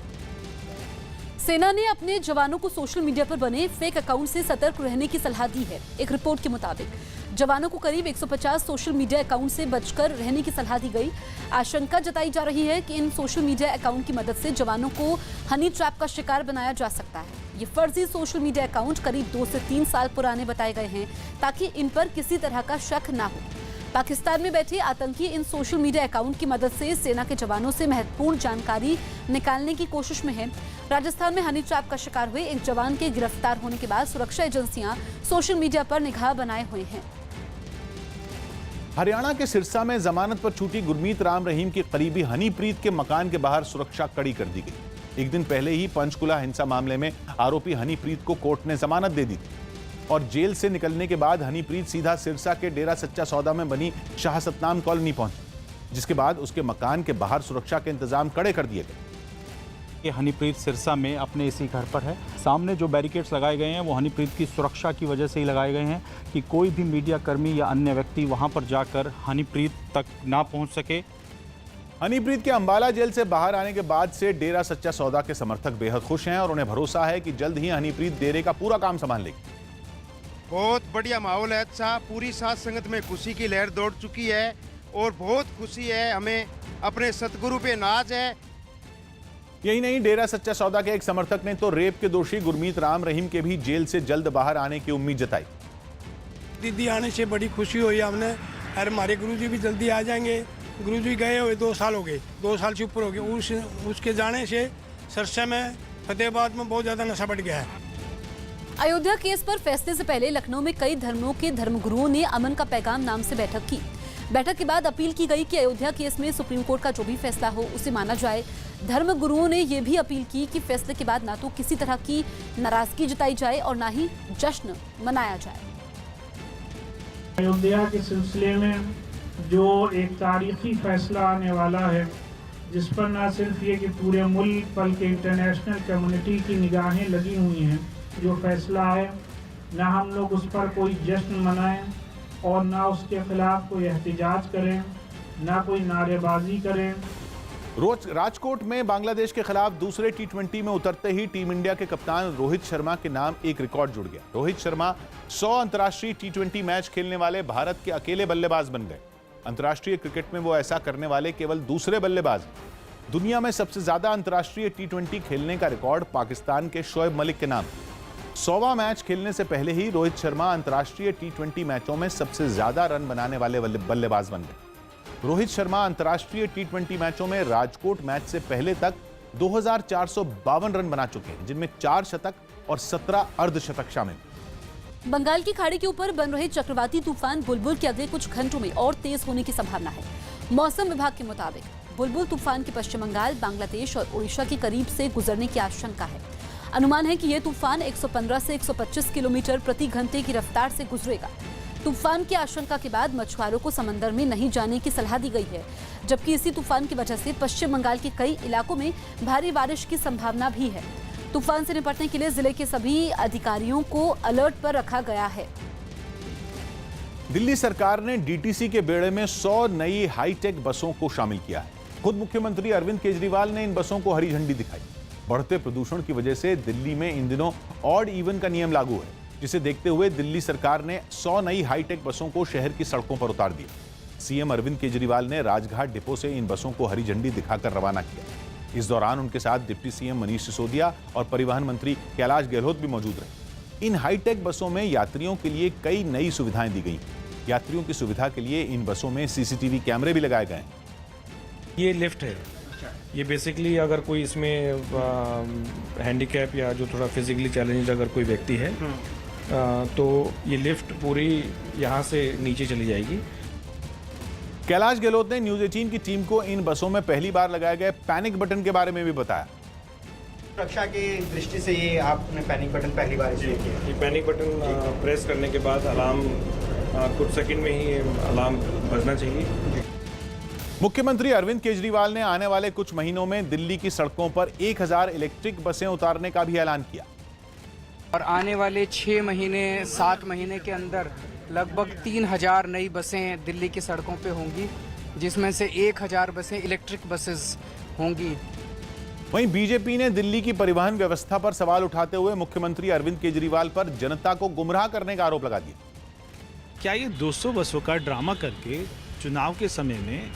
सेना ने अपने जवानों को सोशल मीडिया पर बने फेक अकाउंट से सतर्क रहने की सलाह दी है। एक रिपोर्ट के मुताबिक जवानों को करीब 150 सोशल मीडिया अकाउंट से बचकर रहने की सलाह दी गई। आशंका जताई जा रही है कि इन सोशल मीडिया अकाउंट की मदद से जवानों को हनी ट्रैप का शिकार बनाया जा सकता है। ये फर्जी सोशल मीडिया अकाउंट करीब 2 से 3 साल पुराने बताए गए हैं ताकि इन पर किसी तरह का शक ना हो। पाकिस्तान में बैठे आतंकी इन सोशल मीडिया अकाउंट की मदद से सेना के जवानों से महत्वपूर्ण जानकारी निकालने की कोशिश में है। राजस्थान में हनी ट्रैप का शिकार हुए एक जवान के गिरफ्तार होने के बाद सुरक्षा एजेंसियां सोशल मीडिया पर निगाह बनाए हुए हैं। हरियाणा के सिरसा में जमानत पर छूटी गुरमीत राम रहीम की करीबी हनीप्रीत के मकान के बाहर सुरक्षा कड़ी कर दी गई। एक दिन पहले ही पंचकुला हिंसा मामले में आरोपी हनीप्रीत को कोर्ट ने जमानत दे दी थी और जेल से निकलने के बाद हनीप्रीत सीधा सिरसा के डेरा सच्चा सौदा में बनी शाह सतनाम कॉलोनी पहुंची, जिसके बाद उसके मकान के बाहर सुरक्षा के इंतजाम कड़े कर दिए गए। कि हनीप्रीत सिरसा में अपने इसी घर पर है। सामने जो बैरिकेड्स लगाए गए हैं वो हनीप्रीत की सुरक्षा की वजह से ही लगाए गए हैं कि कोई भी मीडिया कर्मी या अन्य व्यक्ति वहां पर जाकर हनीप्रीत तक ना पहुंच सके। हनीप्रीत के अंबाला जेल से बाहर आने के बाद से डेरा सच्चा सौदा के समर्थक बेहद खुश हैं और उन्हें भरोसा है कि जल्द ही हनीप्रीत डेरे का पूरा काम संभाल लेगी। बहुत बढ़िया माहौल है, अच्छा, पूरी साथ संगत में खुशी की लहर दौड़ चुकी है और बहुत खुशी है, हमें अपने सतगुरु पे नाज है। यही नहीं, डेरा सच्चा सौदा के एक समर्थक ने तो रेप के दोषी गुरमीत राम रहीम के भी जेल से जल्द बाहर आने की उम्मीद जताई। दीदी आने से बड़ी खुशी हुई हमने और हमारे गुरुजी भी जल्दी आ जाएंगे। गुरुजी गए हुए 2 साल हो गए, 2 साल से ऊपर हो गए। उसके जाने से सिरसा में, फतेहाबाद में बहुत ज़्यादा नशा बढ़ गया है। अयोध्या केस पर फैसले से पहले लखनऊ में कई धर्मों के धर्मगुरुओं ने अमन का पैगाम नाम से बैठक की। बैठक के बाद अपील की गई कि अयोध्या केस में सुप्रीम कोर्ट का जो भी फैसला हो उसे माना जाए। धर्मगुरुओं ने यह भी अपील की कि फैसले के बाद ना तो किसी तरह की नाराजगी जताई जाए और ना ही जश्न मनाया जाए। अयोध्या के सिलसिले में जो एक तारीखी फैसला आने वाला है, जिस पर न सिर्फ ये कि पूरे मुल्क बल्कि इंटरनेशनल कम्युनिटी की निगाहें लगी हुई हैं, जो फैसला है ना हम लोग उस पर कोई जश्न मनाएं और ना उसके खिलाफ कोई एहतजाज करें, ना कोई नारेबाजी करें। राजकोट में बांग्लादेश के खिलाफ दूसरे टी20 में उतरते ही टीम इंडिया के कप्तान रोहित शर्मा के नाम एक रिकॉर्ड जुड़ गया। रोहित शर्मा 100 अंतर्राष्ट्रीय टी20 मैच खेलने वाले भारत के अकेले बल्लेबाज बन गए। अंतर्राष्ट्रीय क्रिकेट में वो ऐसा करने वाले केवल दूसरे बल्लेबाज। दुनिया में सबसे ज्यादा अंतर्राष्ट्रीय टी20 खेलने का रिकॉर्ड पाकिस्तान के शोएब मलिक के नाम। 100वां मैच खेलने से पहले ही रोहित शर्मा अंतर्राष्ट्रीय टी20 मैचों में सबसे ज्यादा रन बनाने वाले बल्लेबाज बन गए। रोहित शर्मा अंतर्राष्ट्रीय टी20 मैचों में राजकोट मैच से पहले तक 2452 रन बना चुके हैं, जिनमें 4 शतक और 17 अर्धशतक शामिल। बंगाल की खाड़ी के ऊपर बन रहे चक्रवाती तूफान बुलबुल के अगले कुछ घंटों में और तेज होने की संभावना है। मौसम विभाग के मुताबिक बुलबुल तूफान के पश्चिम बंगाल, बांग्लादेश और ओडिशा के करीब से गुजरने की आशंका है। अनुमान है कि यह तूफान 115 से 125 किलोमीटर प्रति घंटे की रफ्तार से गुजरेगा। तूफान की आशंका के बाद मछुआरों को समंदर में नहीं जाने की सलाह दी गई है, जबकि इसी तूफान की वजह से पश्चिम बंगाल के कई इलाकों में भारी बारिश की संभावना भी है। तूफान से निपटने के लिए जिले के सभी अधिकारियों को अलर्ट पर रखा गया है। दिल्ली सरकार ने डीटीसी के बेड़े में 100 नई हाईटेक बसों को शामिल किया है। खुद मुख्यमंत्री अरविंद केजरीवाल ने इन बसों को हरी झंडी दिखाई। बढ़ते प्रदूषण की वजह से दिल्ली में इन दिनों ऑड इवन का नियम लागू है, जिसे देखते हुए दिल्ली सरकार ने 100 नई हाईटेक बसों को शहर की सड़कों पर उतार दिया। सीएम अरविंद केजरीवाल ने राजघाट डिपो से इन बसों को हरी झंडी दिखाकर रवाना किया। इस दौरान उनके साथ डिप्टी सीएम मनीष सिसोदिया और परिवहन मंत्री कैलाश गहलोत भी मौजूद रहे। इन हाईटेक बसों में यात्रियों के लिए कई नई सुविधाएं दी गई। यात्रियों की सुविधा के लिए इन बसों में सीसीटीवी कैमरे भी लगाए गए हैं। ये लिफ्ट है, ये बेसिकली अगर कोई इसमें हैंडीकैप या जो थोड़ा फिजिकली चैलेंज अगर कोई व्यक्ति है तो ये लिफ्ट पूरी यहाँ से नीचे चली जाएगी। कैलाश गहलोत ने न्यूज 18 की टीम को इन बसों में पहली बार लगाए गए पैनिक बटन के बारे में भी बताया। सुरक्षा की दृष्टि से ये आपने पैनिक बटन पहली बार इसलिए किया? ये पैनिक बटन प्रेस करने के बाद अलार्म कुछ सेकंड में ही अलार्म बजना चाहिए। मुख्यमंत्री अरविंद केजरीवाल ने आने वाले कुछ महीनों में दिल्ली की सड़कों पर 1000 इलेक्ट्रिक बसें उतारने का भी ऐलान किया। और आने वाले 6 महीने 7 महीने के अंदर लगभग 3000 नई बसें दिल्ली की सड़कों पे होंगी, जिसमें से 1000 बसें इलेक्ट्रिक बसेस होंगी। वहीं बीजेपी ने दिल्ली की परिवहन व्यवस्था पर सवाल उठाते हुए मुख्यमंत्री अरविंद केजरीवाल पर जनता को गुमराह करने का आरोप लगा दिया। क्या ये 200 बसों का ड्रामा करके चुनाव के समय में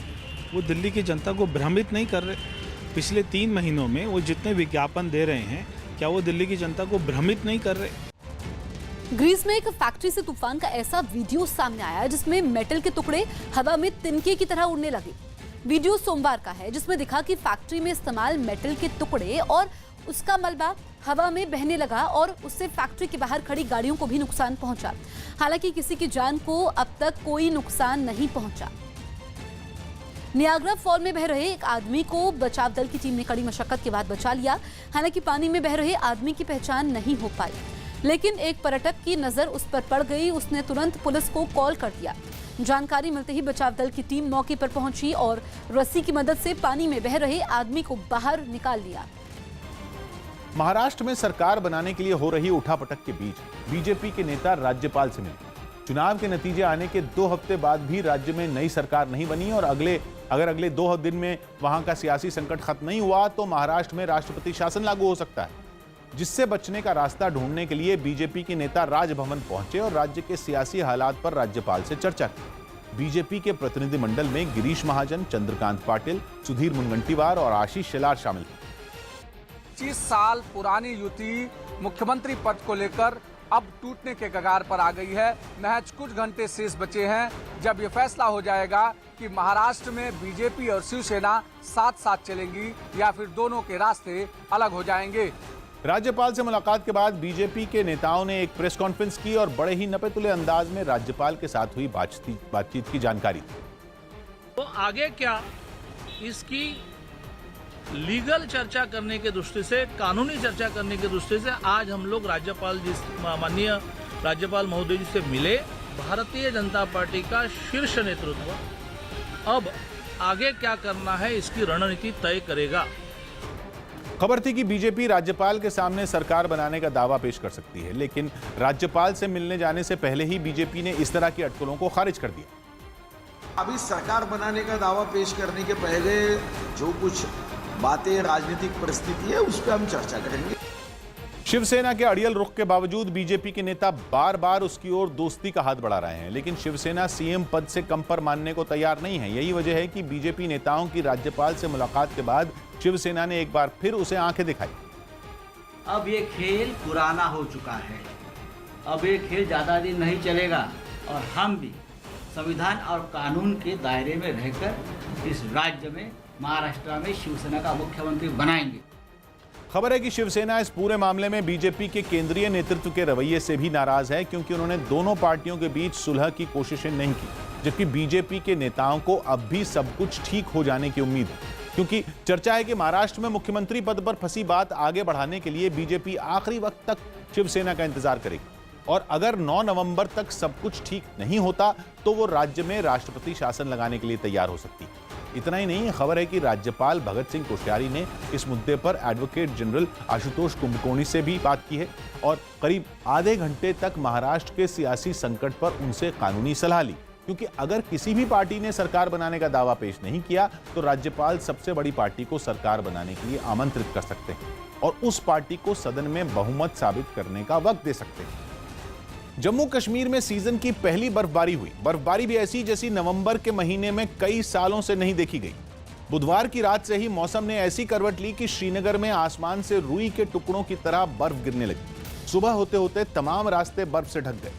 वो दिल्ली की जनता को भ्रमित नहीं कर रहे? पिछले 3 महीनों में वो जितने विज्ञापन दे रहे हैं, क्या वो दिल्ली की जनता को भ्रमित नहीं कर रहे? ग्रीस में एक फैक्ट्री से तूफान का ऐसा वीडियो सामने आया जिसमें मेटल के टुकड़े हवा में तिनके की तरह उड़ने लगे। वीडियो सोमवार का है, जिसमें दिखा कि फैक्ट्री में इस्तेमाल मेटल के टुकड़े और उसका मलबा हवा में बहने लगा और उससे फैक्ट्री के बाहर खड़ी गाड़ियों को भी नुकसान पहुंचा। हालांकि किसी की जान को अब तक कोई नुकसान नहीं पहुंचा। नियाग्रा फॉल में बह रहे एक आदमी को बचाव दल की टीम ने कड़ी मशक्कत के बाद बचा लिया। हालांकि पानी में बह रहे आदमी की पहचान नहीं हो पाई, लेकिन एक पर्यटक की नजर उस पर पड़ गई। उसने तुरंत पुलिस को कॉल कर दिया। जानकारी मिलते ही बचाव दल की टीम मौके पर पहुंची और रस्सी की मदद से पानी में बह रहे आदमी को बाहर निकाल लिया। महाराष्ट्र में सरकार बनाने के लिए हो रही उठापटक के बीच बीजेपी के नेता राज्यपाल से मिले। चुनाव के नतीजे आने के 2 हफ्ते बाद भी राज्य में नई सरकार नहीं बनी और अगले 2 दिन में वहां का सियासी संकट खत्म नहीं हुआ तो महाराष्ट्र में राष्ट्रपति शासन लागू हो सकता है, जिससे बचने का रास्ता ढूंढने के लिए बीजेपी के नेता राजभवन पहुंचे और राज्य के सियासी हालात पर राज्यपाल से चर्चा की। बीजेपी के प्रतिनिधिमंडल में गिरीश महाजन, चंद्रकांत पाटिल, सुधीर मुनगंटीवार और आशीष शेलार शामिल थे। 25 साल पुरानी युति मुख्यमंत्री पद को लेकर अब टूटने के कगार पर आ गई है। महज कुछ घंटे शेष बचे हैं जब ये फैसला हो जाएगा कि महाराष्ट्र में बीजेपी और शिवसेना साथ साथ चलेंगी या फिर दोनों के रास्ते अलग हो जाएंगे। राज्यपाल से मुलाकात के बाद बीजेपी के नेताओं ने एक प्रेस कॉन्फ्रेंस की और बड़े ही नपे-तुले अंदाज में राज्यपाल के साथ हुई बातचीत की जानकारी दी। तो आगे क्या, इसकी लीगल चर्चा करने के दृष्टि से, कानूनी चर्चा करने की दृष्टि से आज हम लोग राज्यपाल जी, माननीय राज्यपाल महोदय जी से मिले। भारतीय जनता पार्टी का शीर्ष नेतृत्व अब आगे क्या करना है इसकी रणनीति तय करेगा। खबर थी कि बीजेपी राज्यपाल के सामने सरकार बनाने का दावा पेश कर सकती है, लेकिन राज्यपाल से मिलने जाने से पहले ही बीजेपी ने इस तरह की अटकलों को खारिज कर दिया। अभी सरकार बनाने का दावा पेश करने के पहले जो कुछ बातें, राजनीतिक परिस्थिति है, उस पर हम चर्चा करेंगे। शिवसेना के अड़ियल रुख के बावजूद बीजेपी के नेता बार बार उसकी ओर दोस्ती का हाथ बढ़ा रहे हैं, लेकिन शिवसेना सीएम पद से कम पर मानने को तैयार नहीं है। यही वजह है कि बीजेपी नेताओं की राज्यपाल से मुलाकात के बाद शिवसेना ने एक बार फिर उसे आंखें दिखाई। अब ये खेल पुराना हो चुका है, अब ये खेल ज्यादा दिन नहीं चलेगा और हम भी संविधान और कानून के दायरे में रहकर इस राज्य में, महाराष्ट्र में शिवसेना का मुख्यमंत्री बनाएंगे। खबर है कि शिवसेना इस पूरे मामले में बीजेपी के केंद्रीय नेतृत्व के रवैये से भी नाराज है, क्योंकि उन्होंने दोनों पार्टियों के बीच सुलह की कोशिशें नहीं की, जबकि बीजेपी के नेताओं को अब भी सब कुछ ठीक हो जाने की उम्मीद है, क्योंकि चर्चा है कि महाराष्ट्र में मुख्यमंत्री पद पर फंसी बात आगे बढ़ाने के लिए बीजेपी आखिरी वक्त तक शिवसेना का इंतजार करेगी और अगर 9 नवंबर तक सब कुछ ठीक नहीं होता तो वो राज्य में राष्ट्रपति शासन लगाने के लिए तैयार हो सकती है। इतना ही नहीं, खबर है कि राज्यपाल भगत सिंह कोश्यारी ने इस मुद्दे पर एडवोकेट जनरल आशुतोष कुंभकोणी से भी बात की है और करीब आधे घंटे तक महाराष्ट्र के सियासी संकट पर उनसे कानूनी सलाह ली, क्योंकि अगर किसी भी पार्टी ने सरकार बनाने का दावा पेश नहीं किया तो राज्यपाल सबसे बड़ी पार्टी को सरकार बनाने के लिए आमंत्रित कर सकते हैं और उस पार्टी को सदन में बहुमत साबित करने का वक्त दे सकते हैं। जम्मू कश्मीर में सीजन की पहली बर्फबारी हुई। बर्फबारी भी ऐसी जैसी नवंबर के महीने में कई सालों से नहीं देखी गई। बुधवार की रात से ही मौसम ने ऐसी करवट ली कि श्रीनगर में आसमान से रुई के टुकड़ों की तरह बर्फ गिरने लगी। सुबह होते होते तमाम रास्ते बर्फ से ढक गए।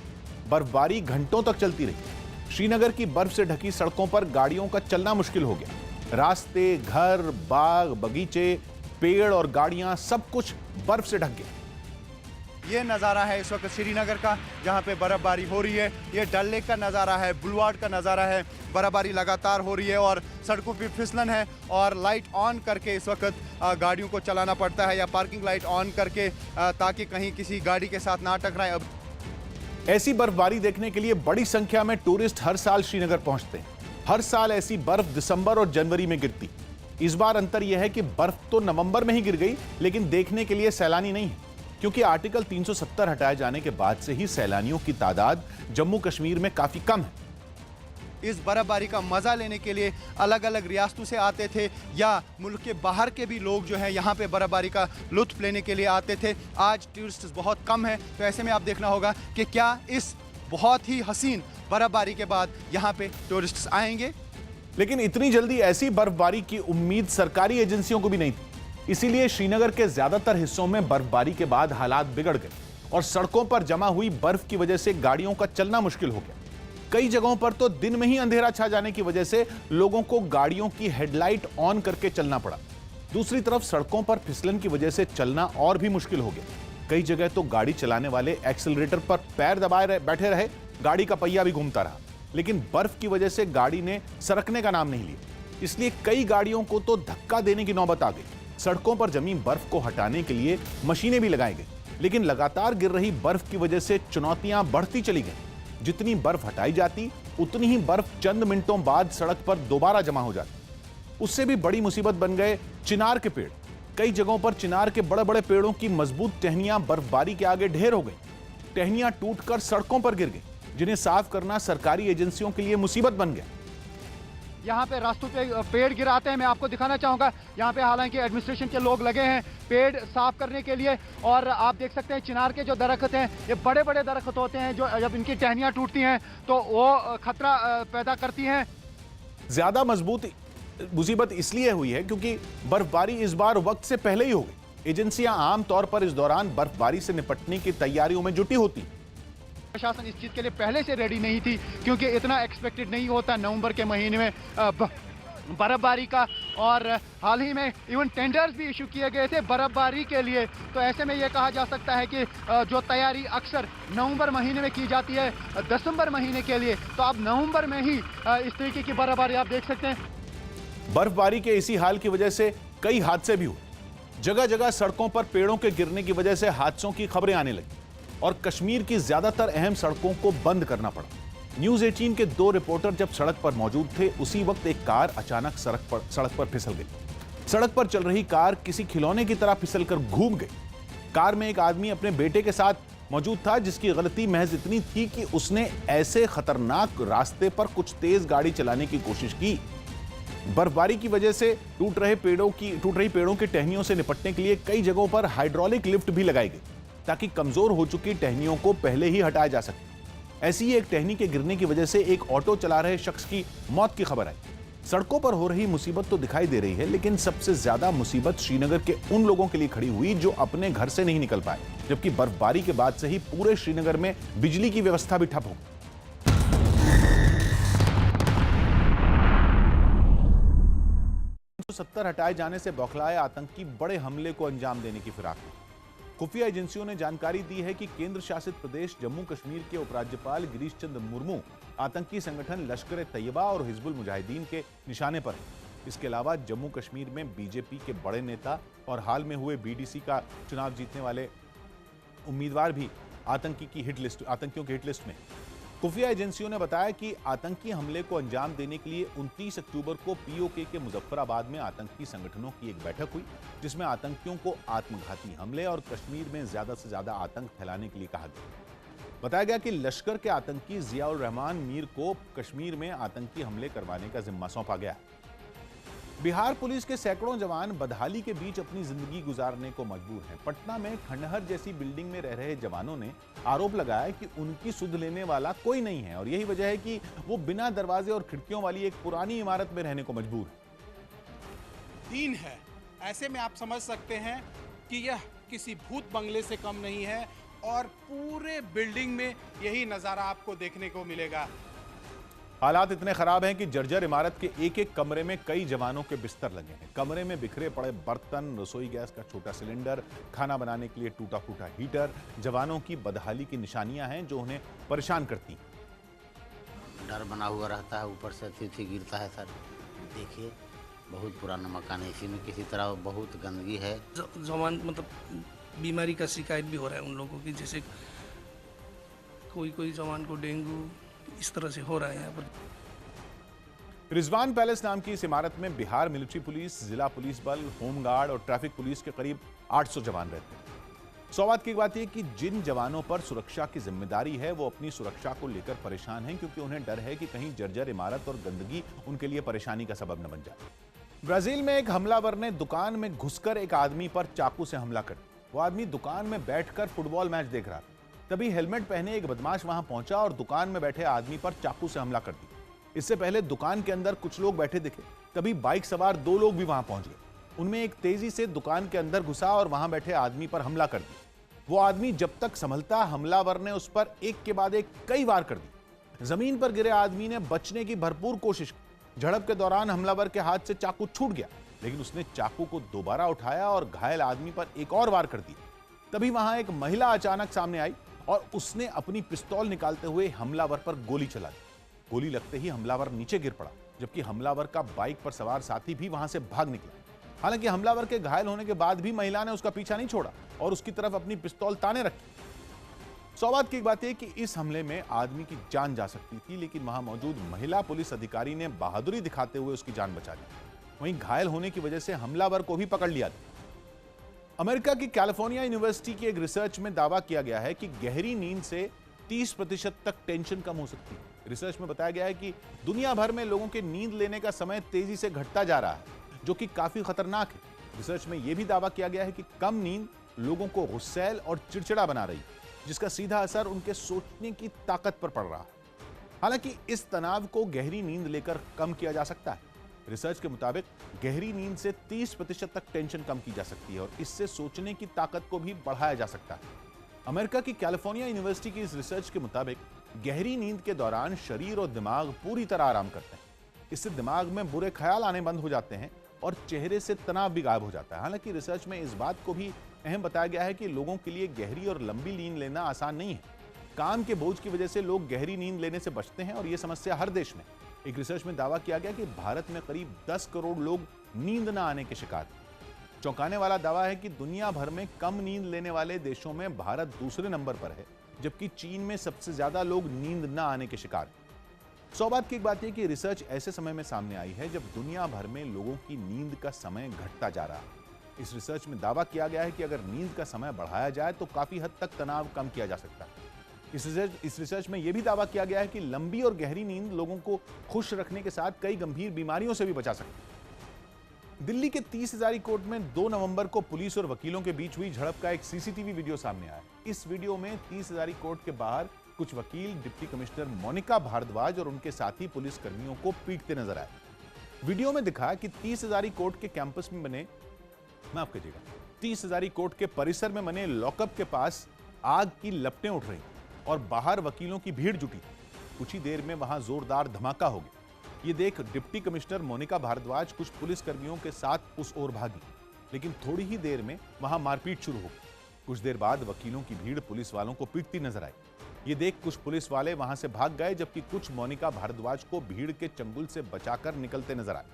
बर्फबारी घंटों तक चलती रही। श्रीनगर की बर्फ से ढकी सड़कों पर गाड़ियों का चलना मुश्किल हो गया। रास्ते, घर, बाग, बगीचे, पेड़ और गाड़ियां सब कुछ बर्फ से ढक गए। ये नज़ारा है इस वक्त श्रीनगर का, जहाँ पे बर्फबारी हो रही है। ये डल लेक का नज़ारा है, बुलवार्ड का नज़ारा है। बर्फबारी लगातार हो रही है और सड़कों पे फिसलन है और लाइट ऑन करके इस वक्त गाड़ियों को चलाना पड़ता है या पार्किंग लाइट ऑन करके, ताकि कहीं किसी गाड़ी के साथ ना टकराए। अब ऐसी बर्फबारी देखने के लिए बड़ी संख्या में टूरिस्ट हर साल श्रीनगर पहुंचते हैं। हर साल ऐसी बर्फ दिसंबर और जनवरी में गिरती। इस बार अंतर यह है कि बर्फ तो नवंबर में ही गिर गई, लेकिन देखने के लिए सैलानी नहीं है, क्योंकि आर्टिकल 370 हटाए जाने के बाद से ही सैलानियों की तादाद जम्मू कश्मीर में काफी कम है। इस बर्फबारी का मजा लेने के लिए अलग अलग रियासतों से आते थे या मुल्क के बाहर के भी लोग जो है यहाँ पे बर्फबारी का लुत्फ लेने के लिए आते थे। आज टूरिस्ट बहुत कम है, तो ऐसे में आप देखना होगा कि क्या इस बहुत ही हसीन बर्फबारी के बाद यहाँ पे टूरिस्ट आएंगे। लेकिन इतनी जल्दी ऐसी बर्फबारी की उम्मीद सरकारी एजेंसियों को भी नहीं थी। इसीलिए श्रीनगर के ज्यादातर हिस्सों में बर्फबारी के बाद हालात बिगड़ गए और सड़कों पर जमा हुई बर्फ की वजह से गाड़ियों का चलना मुश्किल हो गया। कई जगहों पर तो दिन में ही अंधेरा छा जाने की वजह से लोगों को गाड़ियों की हेडलाइट ऑन करके चलना पड़ा। दूसरी तरफ सड़कों पर फिसलन की वजह से चलना और भी मुश्किल हो गया। कई जगह तो गाड़ी चलाने वाले एक्सीलरेटर पर पैर दबाए बैठे रहे, गाड़ी का पहिया भी घूमता रहा, लेकिन बर्फ की वजह से गाड़ी ने सरकने का नाम नहीं लिया। इसलिए कई गाड़ियों को तो धक्का देने की नौबत आ गई। सड़कों पर जमी बर्फ को हटाने के लिए मशीनें भी लगाई गई, लेकिन लगातार गिर रही बर्फ की वजह से चुनौतियां बढ़ती चली गई। जितनी बर्फ हटाई जाती, उतनी ही बर्फ चंद मिनटों बाद सड़क पर दोबारा जमा हो जाती। उससे भी बड़ी मुसीबत बन गए चिनार के पेड़। कई जगहों पर चिनार के बड़े बड़े पेड़ों की मजबूत टहनियां बर्फबारी के आगे ढेर हो गई। टहनियां टूटकर सड़कों पर गिर गई, जिन्हें साफ करना सरकारी एजेंसियों के लिए मुसीबत बन गया। यहाँ पे रास्तों पे पेड़ गिराते हैं। मैं आपको दिखाना चाहूँगा, यहाँ पे हालांकि एडमिनिस्ट्रेशन के लोग लगे हैं पेड़ साफ करने के लिए। और आप देख सकते हैं चिनार के जो दरख्त हैं, ये बड़े बड़े दरख्त होते हैं, जो जब इनकी टहनियाँ टूटती हैं तो वो खतरा पैदा करती हैं। ज्यादा मजबूत मुसीबत इसलिए हुई है क्योंकि बर्फबारी इस बार वक्त से पहले ही हो गई। एजेंसियां आमतौर पर इस दौरान बर्फबारी से निपटने की तैयारियों में जुटी होती। प्रशासन इस चीज़ के लिए पहले से रेडी नहीं थी, क्योंकि इतना एक्सपेक्टेड नहीं होता नवंबर के महीने में बर्फबारी का। और हाल ही में इवन टेंडर्स भी इशू किए गए थे बर्फबारी के लिए। तो ऐसे में ये कहा जा सकता है कि जो तैयारी अक्सर नवंबर महीने में की जाती है दिसंबर महीने के लिए, तो अब नवंबर में ही इस तरीके की बर्फबारी आप देख सकते हैं। बर्फबारी के इसी हाल की वजह से कई हादसे भी हुए। जगह जगह सड़कों पर पेड़ों के गिरने की वजह से हादसों की खबरें आने लगी और कश्मीर की ज्यादातर अहम सड़कों को बंद करना पड़ा। न्यूज 18 के 2 रिपोर्टर जब सड़क पर मौजूद थे, उसी वक्त एक कार अचानक सड़क पर फिसल गई। सड़क पर चल रही कार किसी खिलौने की तरह फिसलकर घूम गई। कार में एक आदमी अपने बेटे के साथ मौजूद था, जिसकी गलती महज इतनी थी कि उसने ऐसे खतरनाक रास्ते पर कुछ तेज गाड़ी चलाने की कोशिश की। बर्फबारी की वजह से टूट रही पेड़ों की टहनियों से निपटने के लिए कई जगहों पर हाइड्रोलिक लिफ्ट भी लगाई गई, ताकि कमजोर हो चुकी टहनियों को पहले ही हटाया जा सके। ऐसी ही एक टहनी के गिरने की वजह से एक ऑटो चला रहे शख्स की मौत की खबर आई। सड़कों पर हो रही मुसीबत तो दिखाई दे रही है, लेकिन सबसे ज्यादा मुसीबत श्रीनगर के उन लोगों के लिए खड़ी हुई जो अपने घर से नहीं निकल पाए, जबकि बर्फबारी के बाद से ही पूरे श्रीनगर में बिजली की व्यवस्था भी ठप हो गई। 370 हटाए जाने से बौखलाए आतंकी बड़े हमले को अंजाम देने की फिराक में। खुफिया एजेंसियों ने जानकारी दी है कि केंद्र शासित प्रदेश जम्मू कश्मीर के उपराज्यपाल गिरीश चंद्र मुर्मू आतंकी संगठन लश्कर तैयबा और हिजबुल मुजाहिदीन के निशाने पर हैं। इसके अलावा जम्मू कश्मीर में बीजेपी के बड़े नेता और हाल में हुए बीडीसी का चुनाव जीतने वाले उम्मीदवार भी आतंकियों की हिट लिस्ट में। खुफिया एजेंसियों ने बताया कि आतंकी हमले को अंजाम देने के लिए 29 अक्टूबर को पीओके के मुजफ्फराबाद में आतंकी संगठनों की एक बैठक हुई, जिसमें आतंकियों को आत्मघाती हमले और कश्मीर में ज्यादा से ज्यादा आतंक फैलाने के लिए कहा गया। बताया गया कि लश्कर के आतंकी जियाउर रहमान मीर को कश्मीर में आतंकी हमले करवाने का जिम्मा सौंपा गया। बिहार पुलिस के सैकड़ों जवान बदहाली के बीच अपनी जिंदगी गुजारने को मजबूर हैं। पटना में खंडहर जैसी बिल्डिंग में रह रहे जवानों ने आरोप लगाया कि उनकी सुध लेने वाला कोई नहीं है और यही वजह है कि वो बिना दरवाजे और खिड़कियों वाली एक पुरानी इमारत में रहने को मजबूर है। दिन है, ऐसे में आप समझ सकते हैं कि यह किसी भूत बंगले से कम नहीं है और पूरे बिल्डिंग में यही नजारा आपको देखने को मिलेगा। हालात इतने खराब हैं कि जर्जर इमारत के एक एक कमरे में कई जवानों के बिस्तर लगे हैं। कमरे में बिखरे पड़े बर्तन, रसोई गैस का छोटा सिलेंडर, खाना बनाने के लिए टूटा फूटा हीटर जवानों की बदहाली की निशानियां हैं जो उन्हें परेशान करती हैं। डर बना हुआ रहता है, ऊपर से अतिथि गिरता है। सर देखिए, बहुत पुराना मकान है, इसी में किसी तरह बहुत गंदगी है। जवान मतलब बीमारी का शिकायत भी हो रहा है उन लोगों की, जैसे कोई जवान को डेंगू इस तरह से हो रहा है यहाँ पर। रिजवान पैलेस नाम की इस इमारत में बिहार मिलिट्री पुलिस, जिला पुलिस बल, होमगार्ड और ट्रैफिक पुलिस के करीब 800 जवान रहते हैं। सौभाग्य की बात यह कि जिन जवानों पर सुरक्षा की जिम्मेदारी है वो अपनी सुरक्षा को लेकर परेशान हैं, क्योंकि उन्हें डर है कि कहीं जर्जर इमारत और गंदगी उनके लिए परेशानी का सबब न बन जाए। ब्राजील में एक हमलावर ने दुकान में घुसकर एक आदमी पर चाकू से हमला कर दिया। वो आदमी दुकान में बैठकर फुटबॉल मैच देख रहा था। तभी हेलमेट पहने एक बदमाश वहां पहुंचा और दुकान में बैठे आदमी पर चाकू से हमला कर दिया। इससे पहले दुकान के अंदर कुछ लोग बैठे दिखे, तभी बाइक सवार 2 लोग भी वहां पहुंच गए। उनमें एक तेजी से दुकान के अंदर घुसा और वहां बैठे आदमी पर हमला कर दिया। वो आदमी जब तक संभलता, हमलावर ने उस पर एक के बाद एक कई वार कर दिए। जमीन पर गिरे आदमी ने बचने की भरपूर कोशिश की। झड़प के दौरान हमलावर के हाथ से चाकू छूट गया, लेकिन उसने चाकू को दोबारा उठाया और घायल आदमी पर एक और वार कर दिया। तभी वहां एक महिला अचानक सामने आई और उसने अपनी पिस्तौल निकालते हुए हमलावर पर गोली चला दी। गोली लगते ही हमलावर नीचे गिर पड़ा, जबकि हमलावर का बाइक पर सवार साथी भी वहां से भाग निकला। हालांकि हमलावर के घायल होने के बाद भी महिला ने उसका पीछा नहीं छोड़ा और उसकी तरफ अपनी पिस्तौल ताने रखी। सौभाग्य की बात यह कि इस हमले में आदमी की जान जा सकती थी, लेकिन वहां मौजूद महिला पुलिस अधिकारी ने बहादुरी दिखाते हुए उसकी जान बचा ली। वहीं घायल होने की वजह से हमलावर को भी पकड़ लिया गया। अमेरिका की कैलिफोर्निया यूनिवर्सिटी की एक रिसर्च में दावा किया गया है कि गहरी नींद से 30% तक टेंशन कम हो सकती है। रिसर्च में बताया गया है कि दुनिया भर में लोगों के नींद लेने का समय तेजी से घटता जा रहा है, जो कि काफी खतरनाक है। रिसर्च में यह भी दावा किया गया है कि कम नींद लोगों को गुस्सैल और चिड़चिड़ा बना रही है, जिसका सीधा असर उनके सोचने की ताकत पर पड़ रहा है। हालांकि इस तनाव को गहरी नींद लेकर कम किया जा सकता है। रिसर्च के मुताबिक गहरी नींद से 30% तक टेंशन कम की जा सकती है और इससे सोचने की ताकत को भी बढ़ाया जा सकता है। अमेरिका की कैलिफोर्निया यूनिवर्सिटी की इस रिसर्च के मुताबिक गहरी नींद के दौरान शरीर और दिमाग पूरी तरह आराम करते हैं। इससे दिमाग में बुरे ख्याल आने बंद हो जाते हैं और चेहरे से तनाव भी गायब हो जाता है। हालांकि रिसर्च में इस बात को भी अहम बताया गया है कि लोगों के लिए गहरी और लंबी नींद लेना आसान नहीं है। काम के बोझ की वजह से लोग गहरी नींद लेने से बचते हैं और यह समस्या हर देश में। एक रिसर्च में दावा किया गया कि भारत में करीब 10 करोड़ लोग नींद न आने के शिकार हैं। चौंकाने वाला दावा है कि दुनिया भर में कम नींद लेने वाले देशों में भारत दूसरे नंबर पर है, जबकि चीन में सबसे ज्यादा लोग नींद न आने के शिकार हैं। सौभाग्य की बात यह कि रिसर्च ऐसे समय में सामने आई है जब दुनिया भर में लोगों की नींद का समय घटता जा रहा है। इस रिसर्च में दावा किया गया है कि अगर नींद का समय बढ़ाया जाए तो काफी हद तक तनाव कम किया जा सकता है। इस रिसर्च में यह भी दावा किया गया है कि लंबी और गहरी नींद लोगों को खुश रखने के साथ कई गंभीर बीमारियों से भी बचा सकती है। दिल्ली के 30 हजारी कोर्ट में 2 नवंबर को पुलिस और वकीलों के बीच हुई झड़प का एक सीसीटीवी वीडियो सामने आया। इस वीडियो में 30 हजारी कोर्ट के बाहर कुछ वकील डिप्टी कमिश्नर मोनिका भारद्वाज और उनके साथी पुलिस कर्मियों को पीटते नजर आए। वीडियो में दिखा कि 30 हजारी कोर्ट के कैंपस में बने 30 हजारी कोर्ट के परिसर में बने लॉकअप के पास आग की लपटें उठ रही और बाहर वकीलों की भीड़ जुटी। कुछ ही देर में वहां जोरदार धमाका हो गया। ये देख डिप्टी कमिश्नर मोनिका भारद्वाज कुछ पुलिस कर्मियों के साथ उस ओर भागी, लेकिन थोड़ी ही देर में वहां मारपीट शुरू हो गई। कुछ देर बाद वकीलों की भीड़ पुलिस वालों को पीटती नजर आई। ये देख कुछ पुलिस वाले वहां से भाग गए, जबकि कुछ मोनिका भारद्वाज को भीड़ के चंगुल से बचाकर निकलते नजर आए।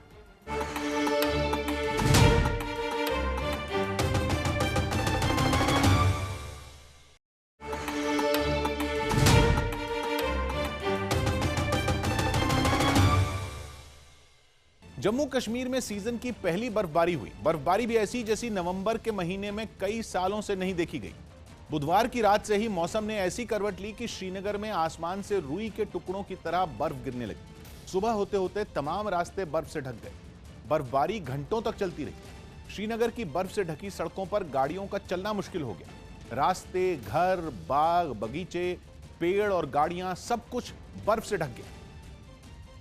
जम्मू कश्मीर में सीजन की पहली बर्फबारी हुई। बर्फबारी भी ऐसी जैसी नवंबर के महीने में कई सालों से नहीं देखी गई। बुधवार की रात से ही मौसम ने ऐसी करवट ली कि श्रीनगर में आसमान से रुई के टुकड़ों की तरह बर्फ गिरने लगी। सुबह होते होते तमाम रास्ते बर्फ से ढक गए। बर्फबारी घंटों तक चलती रही। श्रीनगर की बर्फ से ढकी सड़कों पर गाड़ियों का चलना मुश्किल हो गया। रास्ते, घर, बाग, बगीचे, पेड़ और गाड़ियां सब कुछ बर्फ से ढक गया।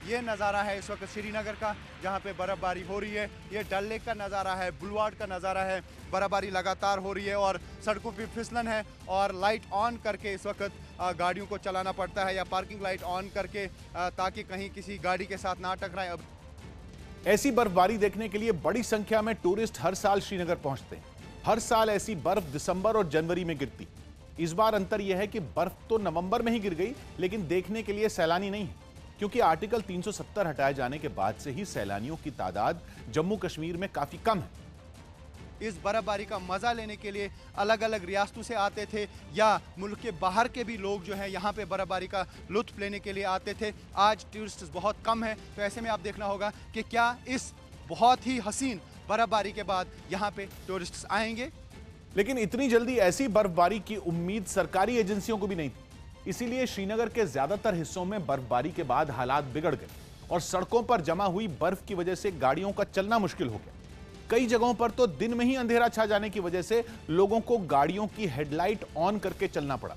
ये नज़ारा है इस वक्त श्रीनगर का, जहाँ पे बर्फबारी हो रही है। ये डल लेक का नज़ारा है, बुलवार्ड का नज़ारा है। बर्फबारी लगातार हो रही है और सड़कों पे फिसलन है और लाइट ऑन करके इस वक्त गाड़ियों को चलाना पड़ता है, या पार्किंग लाइट ऑन करके, ताकि कहीं किसी गाड़ी के साथ ना टकराए। अब ऐसी बर्फबारी देखने के लिए बड़ी संख्या में टूरिस्ट हर साल श्रीनगर पहुंचते हैं। हर साल ऐसी बर्फ दिसंबर और जनवरी में गिरती। इस बार अंतर यह है कि बर्फ तो नवंबर में ही गिर गई, लेकिन देखने के लिए सैलानी नहीं है, क्योंकि आर्टिकल 370 हटाए जाने के बाद से ही सैलानियों की तादाद जम्मू कश्मीर में काफी कम है। इस बर्फबारी का मजा लेने के लिए अलग अलग रियासतों से आते थे, या मुल्क के बाहर के भी लोग जो हैं यहाँ पे बर्फबारी का लुत्फ लेने के लिए आते थे। आज टूरिस्ट बहुत कम है, तो ऐसे में आप देखना होगा कि क्या इस बहुत ही हसीन बर्फबारी के बाद यहाँ पे टूरिस्ट आएंगे। लेकिन इतनी जल्दी ऐसी बर्फबारी की उम्मीद सरकारी एजेंसियों को भी नहीं थी। इसीलिए श्रीनगर के ज्यादातर हिस्सों में बर्फबारी के बाद हालात बिगड़ गए और सड़कों पर जमा हुई बर्फ की वजह से गाड़ियों का चलना मुश्किल हो गया। कई जगहों पर तो दिन में ही अंधेरा छा जाने की वजह से लोगों को गाड़ियों की हेडलाइट ऑन करके चलना पड़ा।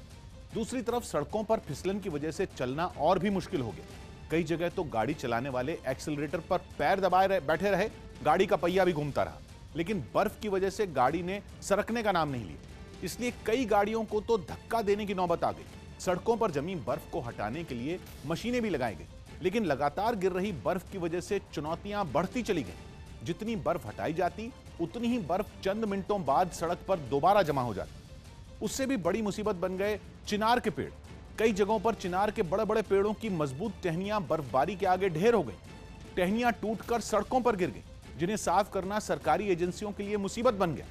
दूसरी तरफ सड़कों पर फिसलन की वजह से चलना और भी मुश्किल हो गया। कई जगह तो गाड़ी चलाने वाले एक्सीलरेटर पर पैर दबाए बैठे रहे, गाड़ी का पहिया भी घूमता रहा, लेकिन बर्फ की वजह से गाड़ी ने सरकने का नाम नहीं लिया। इसलिए कई गाड़ियों को तो धक्का देने की नौबत आ गई। सड़कों पर जमी बर्फ को हटाने के लिए मशीनें भी लगाई गई, लेकिन लगातार गिर रही बर्फ की वजह से चुनौतियां बढ़ती चली गई। जितनी बर्फ हटाई जाती, उतनी ही बर्फ चंद मिनटों बाद सड़क पर दोबारा जमा हो जाती। उससे भी बड़ी मुसीबत बन गए चिनार के पेड़। कई जगहों पर चिनार के बड़े बड़े पेड़ों की मजबूत टहनियां बर्फबारी के आगे ढेर हो गई। टहनियां टूटकर सड़कों पर गिर गई, जिन्हें साफ करना सरकारी एजेंसियों के लिए मुसीबत बन गया।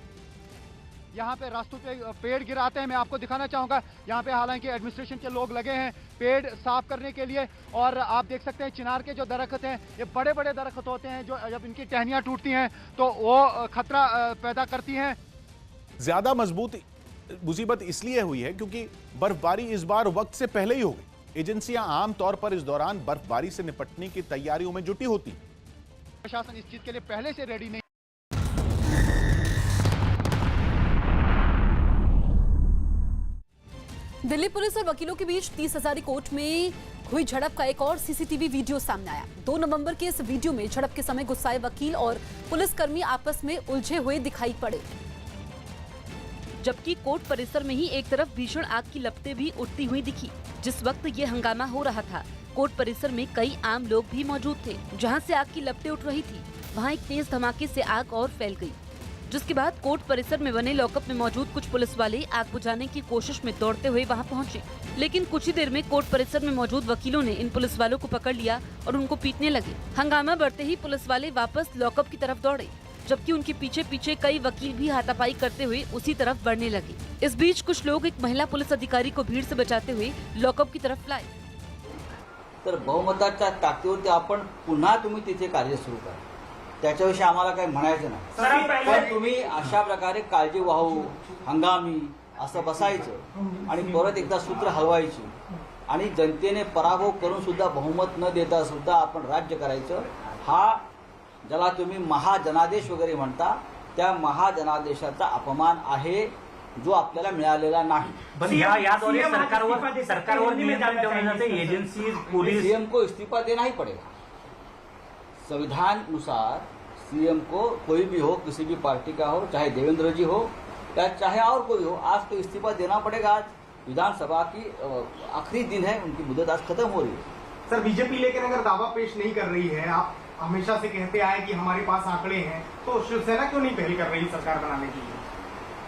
यहाँ पे रास्तों पे पेड़ गिराते हैं। मैं आपको दिखाना चाहूँगा, यहाँ पे हालांकि एडमिनिस्ट्रेशन के लोग लगे हैं पेड़ साफ करने के लिए। और आप देख सकते हैं चिनार के जो दरख्त हैं, ये बड़े बड़े दरख्त होते हैं, जो जब इनकी टहनियाँ टूटती हैं तो वो खतरा पैदा करती हैं। ज्यादा मजबूत मुसीबत इसलिए हुई है क्योंकि बर्फबारी इस बार वक्त से पहले ही हो गई। एजेंसियां आमतौर पर इस दौरान बर्फबारी से निपटने की तैयारियों में जुटी होती। प्रशासन इस चीज के लिए पहले से रेडी नहीं। दिल्ली पुलिस और वकीलों के बीच 30 हजारी कोर्ट में हुई झड़प का एक और सीसीटीवी वीडियो सामने आया। 2 नवंबर के इस वीडियो में झड़प के समय गुस्साए वकील और पुलिसकर्मी आपस में उलझे हुए दिखाई पड़े, जबकि कोर्ट परिसर में ही एक तरफ भीषण आग की लपटें भी उठती हुई दिखी। जिस वक्त ये हंगामा हो रहा था, कोर्ट परिसर में कई आम लोग भी मौजूद थे। जहां से आग की लपटें उठ रही थी, वहां एक तेज धमाके से आग और फैल गई, जिसके बाद कोर्ट परिसर में बने लॉकअप में मौजूद कुछ पुलिस वाले आग बुझाने की कोशिश में दौड़ते हुए वहां पहुंचे। लेकिन कुछ ही देर में कोर्ट परिसर में मौजूद वकीलों ने इन पुलिस वालों को पकड़ लिया और उनको पीटने लगे। हंगामा बढ़ते ही पुलिस वाले वापस लॉकअप की तरफ दौड़े, जबकि उनके पीछे पीछे कई वकील भी हाथापाई करते हुए उसी तरफ बढ़ने लगे। इस बीच कुछ लोग एक महिला पुलिस अधिकारी को भीड़ से बचाते हुए लॉकअप की तरफ लाए। तर बहुमताच्या ताकदीवरती आपण पुन्हा तुम्ही तिथे कार्य सुरू करा, त्याच्याविषयी आम्हाला काही म्हणायचं नाही। पण तुम्ही अशा प्रकारे काळजी वाहू हंगामी असं बसायचं आणि परत एकदा सूत्र हलवायची आणि जनतेने पराभव करून सुद्धा बहुमत न देता सुद्धा आपण राज्य करायचं, हा ज्याला तुम्ही महाजनादेश वगैरे म्हणता त्या महाजनादेशाचा अपमान आहे, जो आपल्याला मिळालेला नाही। याद्वारे सरकारवर नियंत्रण ठेवण्यात जाते। एजेंसी पुलिस सीएम को इस्तीफा देना ही पड़ेगा। संविधान अनुसार सीएम को कोई भी हो, किसी भी पार्टी का हो, चाहे देवेंद्र जी हो या चाहे और कोई हो, आज तो इस्तीफा देना पड़ेगा। आज विधानसभा की आखिरी दिन है, उनकी मुद्दत आज खत्म हो रही है। सर, बीजेपी लेकिन अगर दावा पेश नहीं कर रही है, आप हमेशा से कहते आए कि हमारे पास आंकड़े हैं, तो शिवसेना क्यों नहीं पहल कर रही सरकार बनाने की?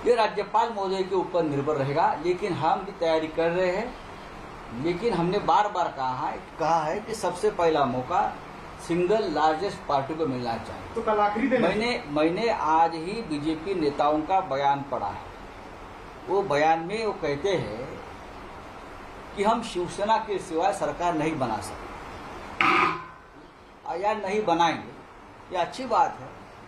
ये राज्यपाल महोदय के ऊपर निर्भर रहेगा, लेकिन हम भी तैयारी कर रहे हैं। लेकिन हमने बार बार कहा है कि सबसे पहला मौका सिंगल लार्जेस्ट पार्टी को मिलना चाहिए। तो कल आखिरी दिन मैंने आज ही बीजेपी नेताओं का बयान पढ़ा है। वो बयान में वो कहते हैं कि हम शिवसेना के सिवाय सरकार नहीं बना सकते या नहीं बनाएंगे। ये अच्छी बात है।